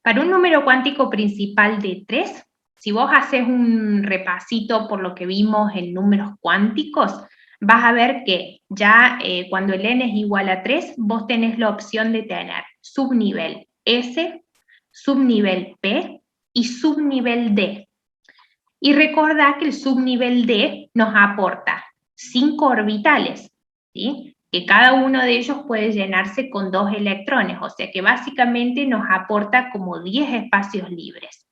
Para un número cuántico principal de 3, si vos haces un repasito por lo que vimos en números cuánticos, vas a ver que ya cuando el n es igual a 3, vos tenés la opción de tener subnivel S, subnivel P y subnivel D. Y recordá que el subnivel D nos aporta 5 orbitales, ¿sí? Que cada uno de ellos puede llenarse con 2 electrones, o sea que básicamente nos aporta como 10 espacios libres.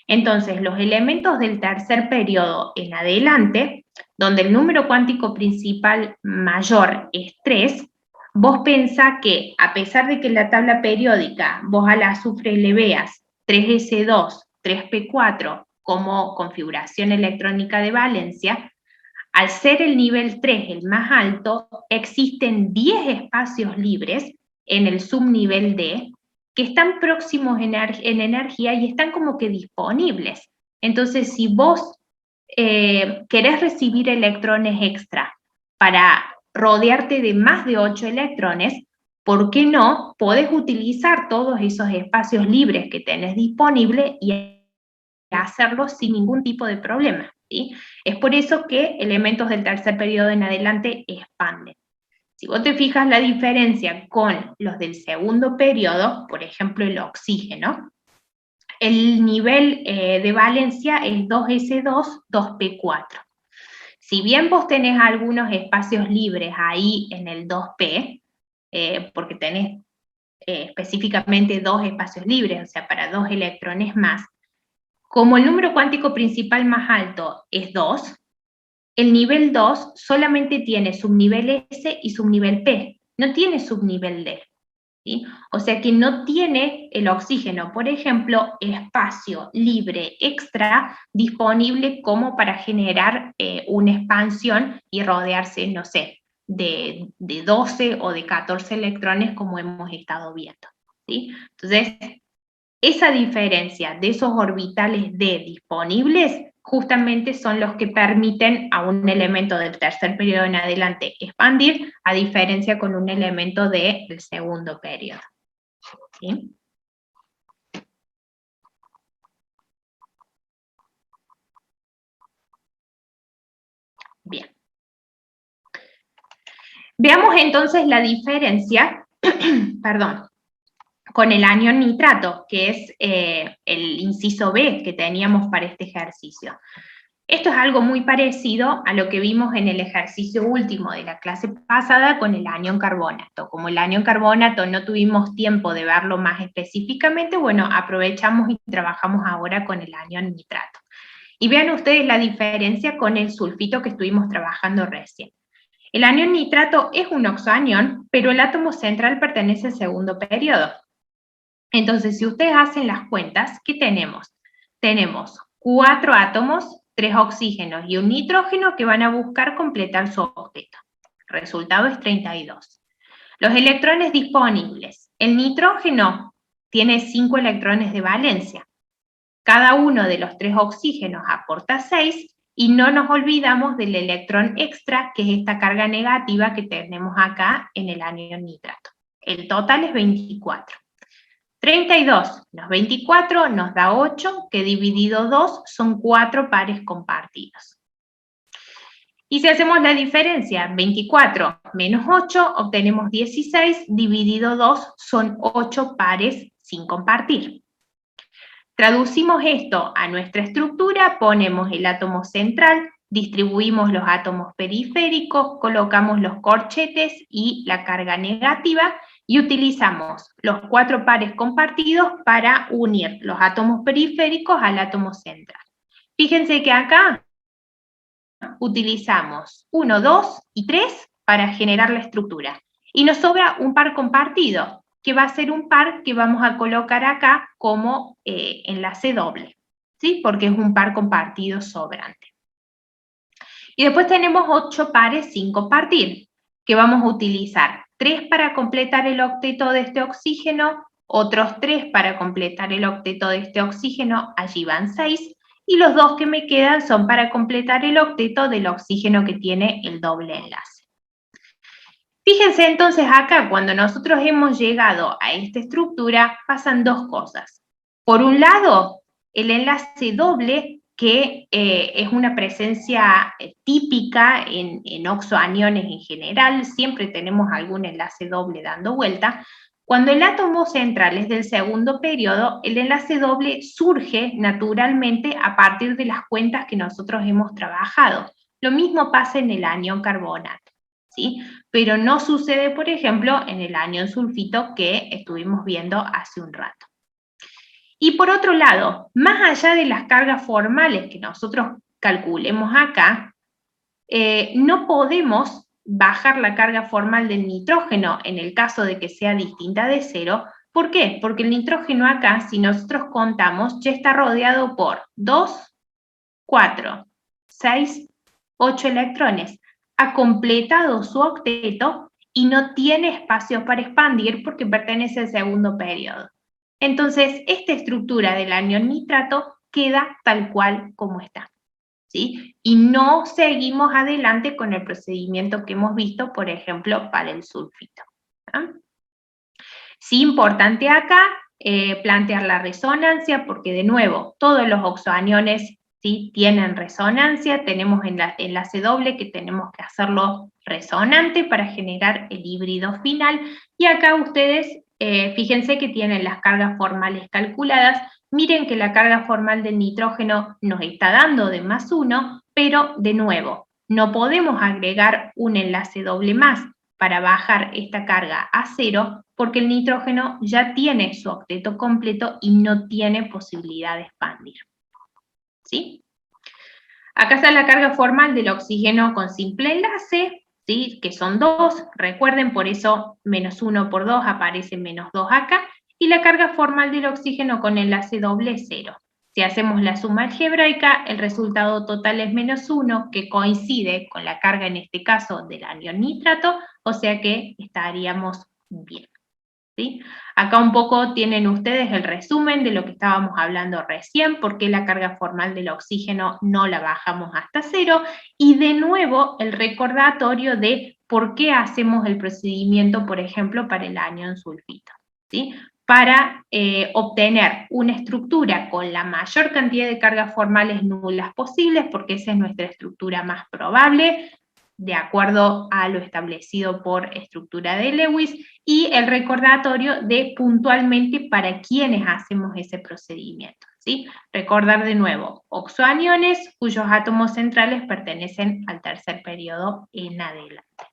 Entonces, los elementos del tercer periodo en adelante, donde el número cuántico principal mayor es 3, vos pensá que, a pesar de que en la tabla periódica vos al azufre le veas 3s2, 3p4 como configuración electrónica de valencia, al ser el nivel 3 el más alto, existen 10 espacios libres en el subnivel D que están próximos en energía y están como que disponibles. Entonces, si vos querés recibir electrones extra para rodearte de más de 8 electrones, ¿por qué no? Podés utilizar todos esos espacios libres que tenés disponibles y hacerlo sin ningún tipo de problema, ¿sí? Es por eso que elementos del tercer periodo en adelante expanden. Si vos te fijas la diferencia con los del segundo periodo, por ejemplo el oxígeno, el nivel de valencia es 2s2, 2p4. Si bien vos tenés algunos espacios libres ahí en el 2p, porque tenés específicamente 2 espacios libres, o sea, para 2 electrones más, como el número cuántico principal más alto es 2, el nivel 2 solamente tiene subnivel S y subnivel P, no tiene subnivel D. ¿Sí? O sea que no tiene el oxígeno, por ejemplo, espacio libre extra disponible como para generar una expansión y rodearse, no sé, de 12 o de 14 electrones como hemos estado viendo. ¿Sí? Entonces, esa diferencia de esos orbitales D disponibles justamente son los que permiten a un elemento del tercer periodo en adelante expandir, a diferencia con un elemento del segundo periodo. ¿Sí? Bien. Veamos entonces la diferencia, perdón, con el anión nitrato, que es el inciso B que teníamos para este ejercicio. Esto es algo muy parecido a lo que vimos en el ejercicio último de la clase pasada con el anión carbonato. Como el anión carbonato no tuvimos tiempo de verlo más específicamente, bueno, aprovechamos y trabajamos ahora con el anión nitrato. Y vean ustedes la diferencia con el sulfito que estuvimos trabajando recién. El anión nitrato es un oxoanión, pero el átomo central pertenece al segundo periodo. Entonces, si ustedes hacen las cuentas, ¿qué tenemos? Tenemos 4 átomos, 3 oxígenos y un nitrógeno que van a buscar completar su octeto. El resultado es 32. Los electrones disponibles. El nitrógeno tiene 5 electrones de valencia. Cada uno de los 3 oxígenos aporta 6 y no nos olvidamos del electrón extra, que es esta carga negativa que tenemos acá en el anión nitrato. El total es 24. 32 menos 24 nos da 8, que dividido 2 son 4 pares compartidos. Y si hacemos la diferencia, 24 menos 8, obtenemos 16, dividido 2 son 8 pares sin compartir. Traducimos esto a nuestra estructura, ponemos el átomo central, distribuimos los átomos periféricos, colocamos los corchetes y la carga negativa, y utilizamos los 4 pares compartidos para unir los átomos periféricos al átomo central. Fíjense que acá utilizamos 1, 2 y 3 para generar la estructura. Y nos sobra un par compartido, que va a ser un par que vamos a colocar acá como enlace doble, ¿sí? Porque es un par compartido sobrante. Y después tenemos 8 pares sin compartir, que vamos a utilizar 3 para completar el octeto de este oxígeno, otros 3 para completar el octeto de este oxígeno, allí van 6, y los 2 que me quedan son para completar el octeto del oxígeno que tiene el doble enlace. Fíjense entonces acá, cuando nosotros hemos llegado a esta estructura, pasan 2 cosas. Por un lado, el enlace doble, que es una presencia típica en oxoaniones en general, siempre tenemos algún enlace doble dando vuelta. Cuando el átomo central es del segundo periodo, el enlace doble surge naturalmente a partir de las cuentas que nosotros hemos trabajado. Lo mismo pasa en el anión carbonato, ¿sí? Pero no sucede, por ejemplo, en el anión sulfito que estuvimos viendo hace un rato. Y por otro lado, más allá de las cargas formales que nosotros calculemos acá, no podemos bajar la carga formal del nitrógeno en el caso de que sea distinta de 0. ¿Por qué? Porque el nitrógeno acá, si nosotros contamos, ya está rodeado por 2, 4, 6, 8 electrones. Ha completado su octeto y no tiene espacio para expandir porque pertenece al segundo periodo. Entonces, esta estructura del anión nitrato queda tal cual como está, ¿sí? Y no seguimos adelante con el procedimiento que hemos visto, por ejemplo, para el sulfito. Sí, importante acá plantear la resonancia, porque de nuevo, todos los oxoaniones ¿sí? tienen resonancia, tenemos enlace doble que tenemos que hacerlo resonante para generar el híbrido final, y acá ustedes fíjense que tienen las cargas formales calculadas. Miren que la carga formal del nitrógeno nos está dando de +1, pero de nuevo, no podemos agregar un enlace doble más para bajar esta carga a 0, porque el nitrógeno ya tiene su octeto completo y no tiene posibilidad de expandir. ¿Sí? Acá está la carga formal del oxígeno con simple enlace, ¿sí? Que son 2, recuerden, por eso -1 por 2 aparece -2 acá, y la carga formal del oxígeno con enlace doble es 0. Si hacemos la suma algebraica, el resultado total es -1, que coincide con la carga, en este caso, del anión nitrato, o sea que estaríamos bien. ¿Sí? Acá un poco tienen ustedes el resumen de lo que estábamos hablando recién, por qué la carga formal del oxígeno no la bajamos hasta 0, y de nuevo el recordatorio de por qué hacemos el procedimiento, por ejemplo, para el anión sulfito, ¿sí? Para obtener una estructura con la mayor cantidad de cargas formales nulas posibles, porque esa es nuestra estructura más probable, de acuerdo a lo establecido por estructura de Lewis, y el recordatorio de puntualmente para quiénes hacemos ese procedimiento, ¿sí? Recordar de nuevo, oxoaniones cuyos átomos centrales pertenecen al tercer periodo en adelante,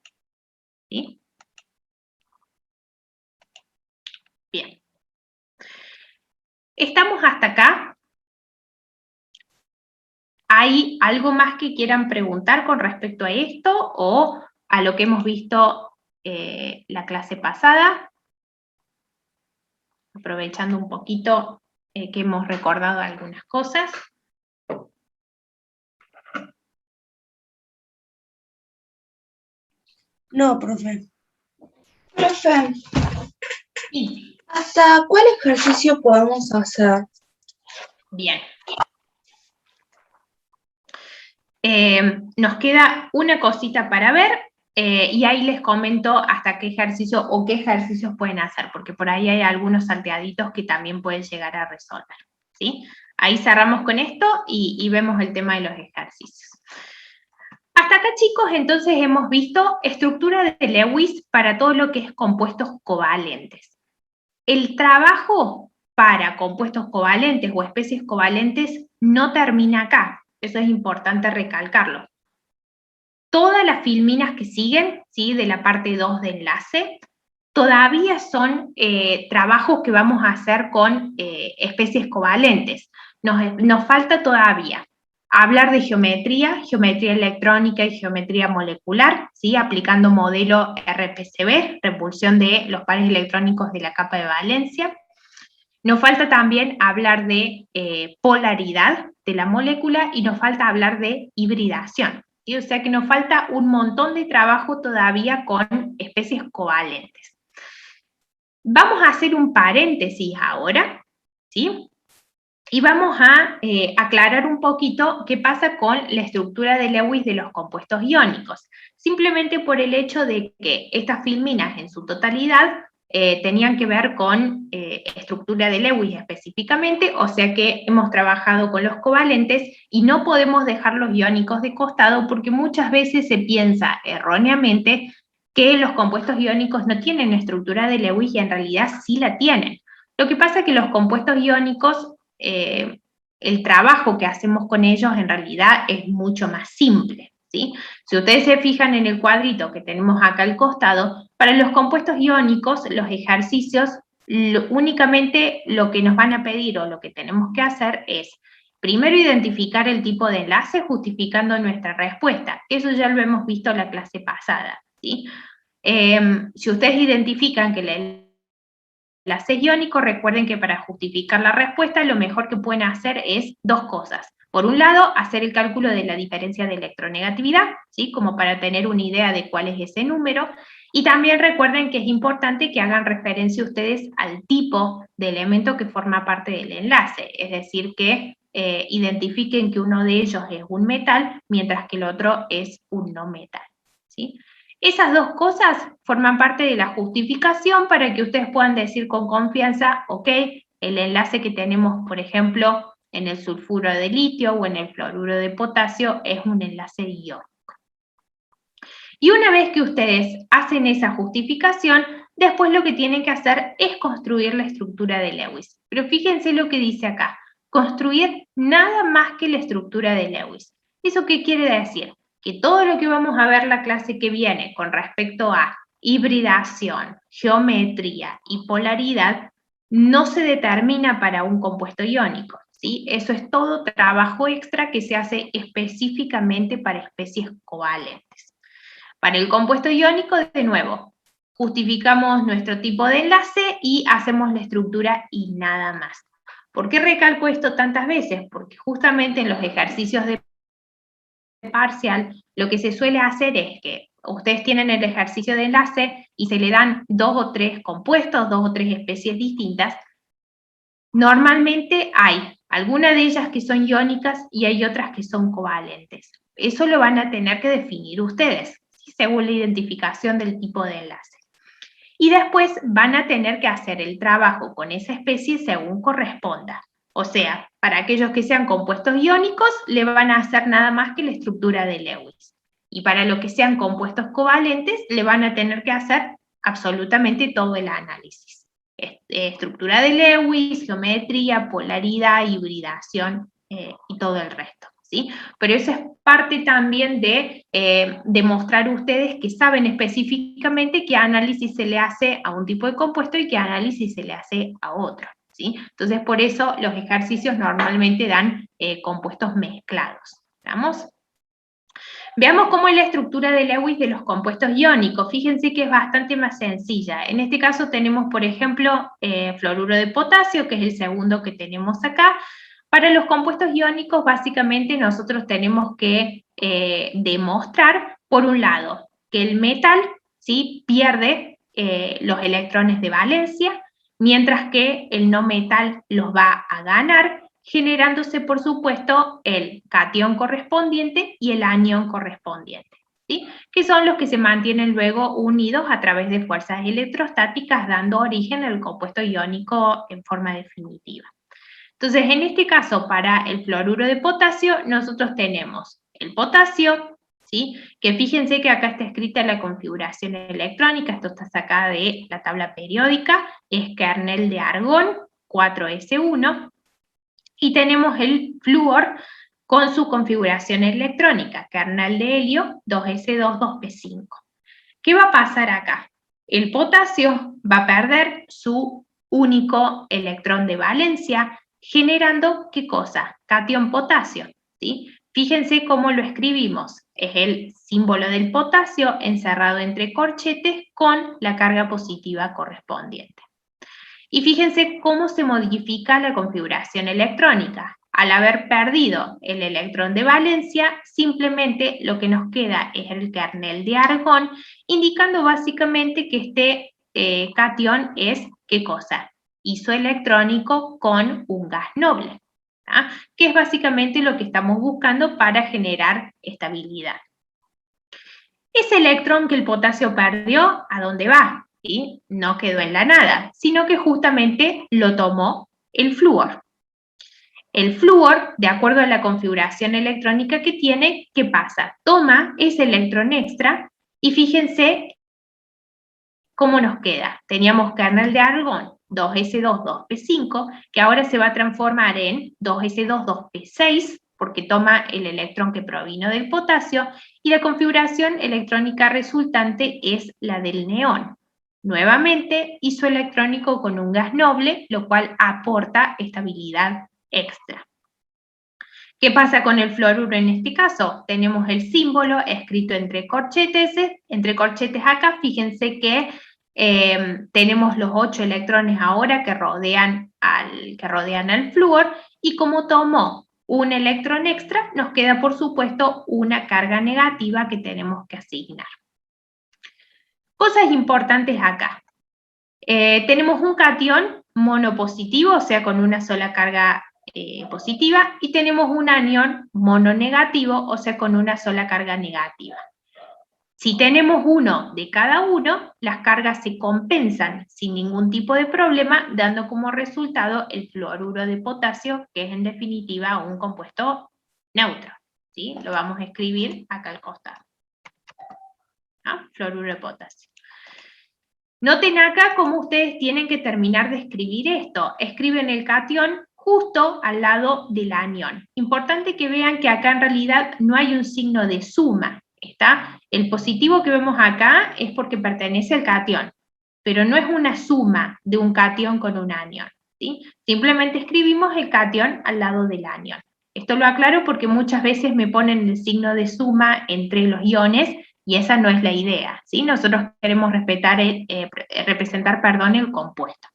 ¿sí? Bien. ¿Estamos hasta acá? ¿Hay algo más que quieran preguntar con respecto a esto o a lo que hemos visto la clase pasada? Aprovechando un poquito que hemos recordado algunas cosas. No, profe. Profe, Sí. ¿hasta cuál ejercicio podemos hacer? Bien. Nos queda una cosita para ver y ahí les comento hasta qué ejercicio o qué ejercicios pueden hacer, porque por ahí hay algunos salteaditos que también pueden llegar a resolver, ¿sí? Ahí cerramos con esto y vemos el tema de los ejercicios. Hasta acá, chicos, entonces hemos visto estructura de Lewis para todo lo que es compuestos covalentes. El trabajo para compuestos covalentes o especies covalentes no termina acá. Eso es importante recalcarlo. Todas las filminas que siguen, ¿sí? De la parte 2 de enlace, todavía son trabajos que vamos a hacer con especies covalentes. Nos falta todavía hablar de geometría electrónica y geometría molecular, ¿sí? Aplicando modelo RPCB, repulsión de los pares electrónicos de la capa de valencia. Nos falta también hablar de polaridad de la molécula y nos falta hablar de hibridación, ¿sí? O sea que nos falta un montón de trabajo todavía con especies covalentes. Vamos a hacer un paréntesis ahora, ¿sí? Y vamos a aclarar un poquito qué pasa con la estructura de Lewis de los compuestos iónicos, simplemente por el hecho de que estas filminas en su totalidad tenían que ver con estructura de Lewis específicamente, o sea que hemos trabajado con los covalentes y no podemos dejar los iónicos de costado porque muchas veces se piensa erróneamente que los compuestos iónicos no tienen estructura de Lewis y en realidad sí la tienen. Lo que pasa es que los compuestos iónicos, el trabajo que hacemos con ellos en realidad es mucho más simple, ¿sí? Si ustedes se fijan en el cuadrito que tenemos acá al costado, para los compuestos iónicos los ejercicios Únicamente lo que nos van a pedir o lo que tenemos que hacer es primero identificar el tipo de enlace justificando nuestra respuesta. Eso ya lo hemos visto en la clase pasada, ¿sí? Si ustedes identifican que el enlace es iónico, recuerden que para justificar la respuesta lo mejor que pueden hacer es dos cosas. Por un lado, hacer el cálculo de la diferencia de electronegatividad, ¿sí? Como para tener una idea de cuál es ese número. Y también recuerden que es importante que hagan referencia ustedes al tipo de elemento que forma parte del enlace, es decir, que identifiquen que uno de ellos es un metal, mientras que el otro es un no metal, ¿sí? Esas dos cosas forman parte de la justificación para que ustedes puedan decir con confianza, ok, el enlace que tenemos, por ejemplo, en el sulfuro de litio o en el fluoruro de potasio es un enlace iónico. Y una vez que ustedes hacen esa justificación, después lo que tienen que hacer es construir la estructura de Lewis. Pero fíjense lo que dice acá, construir nada más que la estructura de Lewis. ¿Eso qué quiere decir? Que todo lo que vamos a ver la clase que viene con respecto a hibridación, geometría y polaridad no se determina para un compuesto iónico, ¿sí? Eso es todo trabajo extra que se hace específicamente para especies covalentes. Para el compuesto iónico, de nuevo, justificamos nuestro tipo de enlace y hacemos la estructura y nada más. ¿Por qué recalco esto tantas veces? Porque justamente en los ejercicios de parcial, lo que se suele hacer es que ustedes tienen el ejercicio de enlace y se le dan 2 o 3 compuestos, 2 o 3 especies distintas. Normalmente hay algunas de ellas que son iónicas y hay otras que son covalentes. Eso lo van a tener que definir ustedes, ¿sí? Según la identificación del tipo de enlace. Y después van a tener que hacer el trabajo con esa especie según corresponda. O sea, para aquellos que sean compuestos iónicos, le van a hacer nada más que la estructura de Lewis. Y para los que sean compuestos covalentes, le van a tener que hacer absolutamente todo el análisis. Estructura de Lewis, geometría, polaridad, hibridación y todo el resto, ¿sí? Pero eso es parte también de demostrar ustedes que saben específicamente qué análisis se le hace a un tipo de compuesto y qué análisis se le hace a otro, ¿sí? Entonces, por eso los ejercicios normalmente dan compuestos mezclados, ¿estamos? Veamos cómo es la estructura de Lewis de los compuestos iónicos. Fíjense que es bastante más sencilla. En este caso tenemos, por ejemplo, fluoruro de potasio, que es el segundo que tenemos acá. Para los compuestos iónicos, básicamente nosotros tenemos que demostrar, por un lado, que el metal, ¿sí?, pierde los electrones de valencia, mientras que el no metal los va a ganar, generándose, por supuesto, el catión correspondiente y el anión correspondiente, ¿sí?, que son los que se mantienen luego unidos a través de fuerzas electrostáticas, dando origen al compuesto iónico en forma definitiva. Entonces, en este caso, para el fluoruro de potasio, nosotros tenemos el potasio, ¿sí?, que fíjense que acá está escrita la configuración electrónica, esto está sacada de la tabla periódica, es kernel de argón, 4s1, y tenemos el flúor con su configuración electrónica, kernel de helio, 2s2, 2p5. ¿Qué va a pasar acá? El potasio va a perder su único electrón de valencia, generando, ¿qué cosa? Catión potasio, ¿sí? Fíjense cómo lo escribimos. Es el símbolo del potasio encerrado entre corchetes con la carga positiva correspondiente. Y fíjense cómo se modifica la configuración electrónica. Al haber perdido el electrón de valencia, simplemente lo que nos queda es el kernel de argón, indicando básicamente que este catión es, ¿qué cosa? Isoelectrónico con un gas noble, ¿tá?, que es básicamente lo que estamos buscando para generar estabilidad. Ese electrón que el potasio perdió, ¿a dónde va? ¿Sí? No quedó en la nada, sino que justamente lo tomó el flúor. El flúor, de acuerdo a la configuración electrónica que tiene, ¿qué pasa? Toma ese electrón extra y fíjense cómo nos queda. Teníamos kernel de argón, 2s2, 2p5, que ahora se va a transformar en 2s2, 2p6, porque toma el electrón que provino del potasio, y la configuración electrónica resultante es la del neón. nuevamente isoelectrónico con un gas noble, lo cual aporta estabilidad extra. ¿Qué pasa con el fluoruro en este caso? Tenemos el símbolo escrito entre corchetes acá, fíjense que tenemos los 8 electrones ahora que rodean al flúor, y como tomó un electrón extra, nos queda por supuesto una carga negativa que tenemos que asignar. Cosas importantes acá. Tenemos un catión monopositivo, o sea, con una sola carga positiva, y tenemos un anión mononegativo, o sea, con una sola carga negativa. Si tenemos uno de cada uno, las cargas se compensan sin ningún tipo de problema, dando como resultado el fluoruro de potasio, que es en definitiva un compuesto neutro, ¿sí? Lo vamos a escribir acá al costado. ¿Ah? Fluoruro de potasio. Noten acá cómo ustedes tienen que terminar de escribir esto. Escriben el catión justo al lado del anión. Importante que vean que acá en realidad no hay un signo de suma, ¿está? El positivo que vemos acá es porque pertenece al catión, pero no es una suma de un catión con un anión, ¿sí? Simplemente escribimos el catión al lado del anión. Esto lo aclaro porque muchas veces me ponen el signo de suma entre los iones, y esa no es la idea, ¿sí? Nosotros queremos representar el compuesto.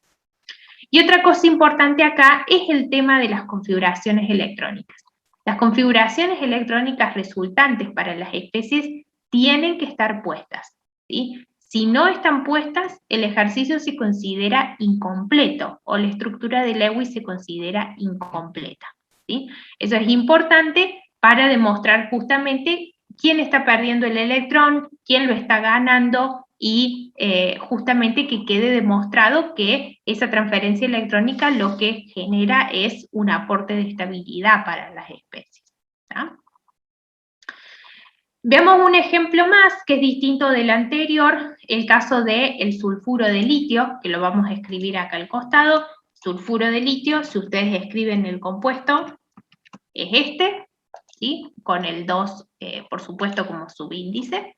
Y otra cosa importante acá es el tema de las configuraciones electrónicas. Las configuraciones electrónicas resultantes para las especies tienen que estar puestas, ¿sí? Si no están puestas, el ejercicio se considera incompleto, o la estructura de Lewis se considera incompleta, ¿sí? Eso es importante para demostrar justamente quién está perdiendo el electrón, quién lo está ganando, y justamente que quede demostrado que esa transferencia electrónica lo que genera es un aporte de estabilidad para las especies, ¿tá? Veamos un ejemplo más que es distinto del anterior, el caso del sulfuro de litio, que lo vamos a escribir acá al costado. Sulfuro de litio, si ustedes escriben el compuesto, es este, ¿sí? Con el 2, por supuesto, como subíndice.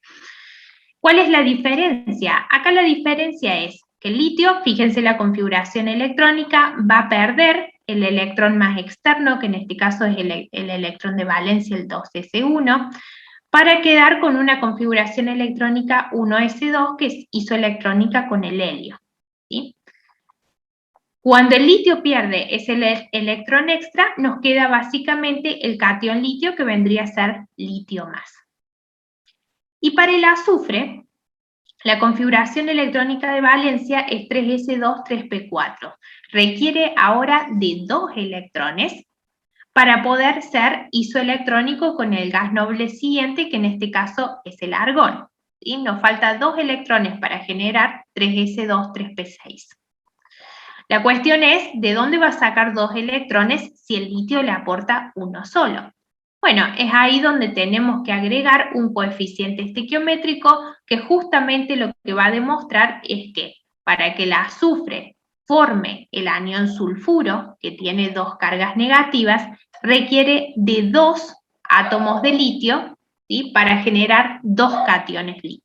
¿Cuál es la diferencia? Acá la diferencia es que el litio, fíjense la configuración electrónica, va a perder el electrón más externo, que en este caso es el electrón de valencia, el 2s1, para quedar con una configuración electrónica 1s2, que es isoelectrónica con el helio, ¿sí? Cuando el litio pierde ese electrón extra, nos queda básicamente el catión litio, que vendría a ser litio más. Y para el azufre, la configuración electrónica de valencia es 3s2, 3p4. Requiere ahora de 2 electrones para poder ser isoelectrónico con el gas noble siguiente, que en este caso es el argón, ¿sí? Nos falta 2 electrones para generar 3s2, 3p6. La cuestión es, ¿de dónde va a sacar 2 electrones si el litio le aporta uno solo? Bueno, es ahí donde tenemos que agregar un coeficiente estequiométrico que justamente lo que va a demostrar es que para que el azufre forme el anión sulfuro, que tiene 2 cargas negativas, requiere de 2 átomos de litio, ¿sí? Para generar 2 cationes litio.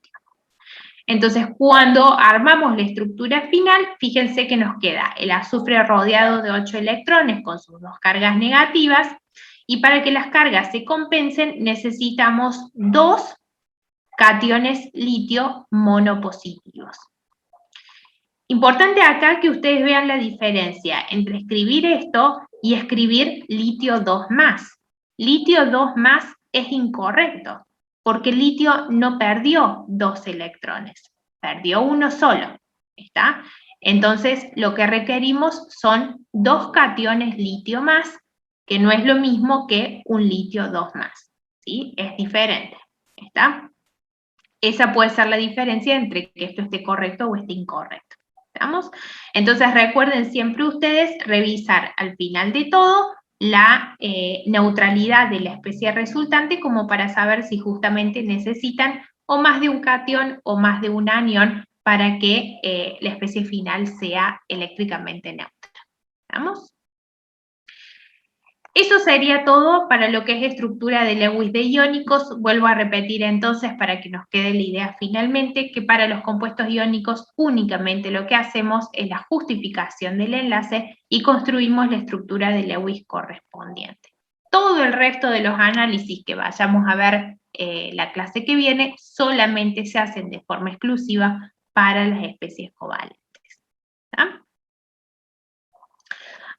Entonces, cuando armamos la estructura final, fíjense que nos queda el azufre rodeado de 8 electrones con sus 2 cargas negativas, y para que las cargas se compensen necesitamos 2 cationes litio monopositivos. Importante acá que ustedes vean la diferencia entre escribir esto y escribir litio 2+. Litio 2+ es incorrecto, porque el litio no perdió 2 electrones, perdió uno solo, ¿está? Entonces, lo que requerimos son 2 cationes litio más, que no es lo mismo que un litio 2+, ¿sí? Es diferente, ¿está? Esa puede ser la diferencia entre que esto esté correcto o esté incorrecto, ¿estamos? Entonces, recuerden siempre ustedes revisar al final de todo la neutralidad de la especie resultante, como para saber si justamente necesitan o más de un catión o más de un anión para que la especie final sea eléctricamente neutra. ¿Estamos? Eso sería todo para lo que es estructura de Lewis de iónicos. Vuelvo a repetir entonces para que nos quede la idea finalmente, que para los compuestos iónicos únicamente lo que hacemos es la justificación del enlace y construimos la estructura de Lewis correspondiente. Todo el resto de los análisis que vayamos a ver la clase que viene solamente se hacen de forma exclusiva para las especies covalentes. ¿Tá?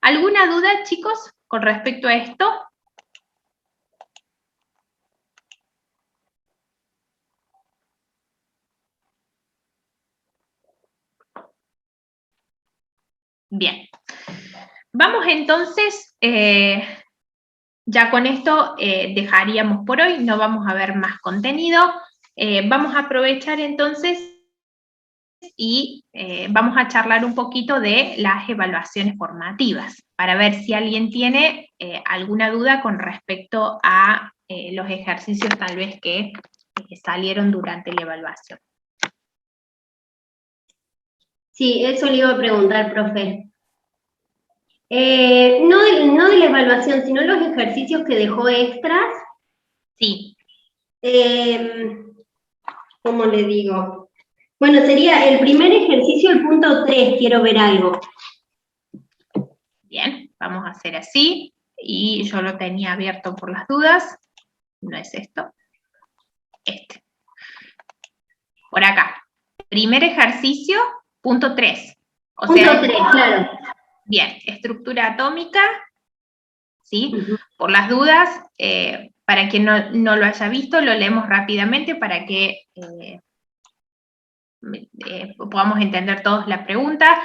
¿Alguna duda, chicos, con respecto a esto? Bien. Vamos entonces, ya con esto dejaríamos por hoy, no vamos a ver más contenido. Vamos a aprovechar entonces y vamos a charlar un poquito de las evaluaciones formativas, para ver si alguien tiene alguna duda con respecto a los ejercicios tal vez que salieron durante la evaluación. Sí, eso le iba a preguntar, profe. No de la evaluación, sino los ejercicios que dejó extras. Sí. ¿Cómo le digo? Bueno, sería el primer ejercicio, el punto 3, quiero ver algo. Bien, vamos a hacer así, y yo lo tenía abierto por las dudas, no es esto, este. Por acá, primer ejercicio, punto 3. Punto 3, claro. Bien, estructura atómica, ¿sí? Por las dudas, para quien no lo haya visto, lo leemos rápidamente para que podamos entender todos la pregunta.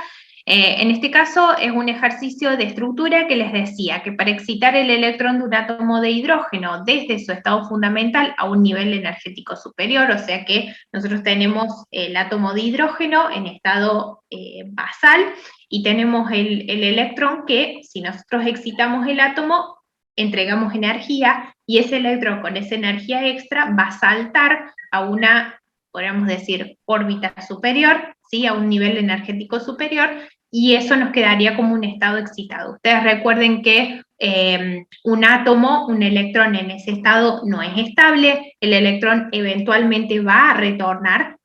En este caso es un ejercicio de estructura que les decía que para excitar el electrón de un átomo de hidrógeno desde su estado fundamental a un nivel energético superior, o sea que nosotros tenemos el átomo de hidrógeno en estado basal y tenemos el electrón que, si nosotros excitamos el átomo, entregamos energía y ese electrón con esa energía extra va a saltar a una, podríamos decir, órbita superior, ¿sí? A un nivel energético superior, y eso nos quedaría como un estado excitado. Ustedes recuerden que un átomo, un electrón en ese estado no es estable, el electrón eventualmente va a retornar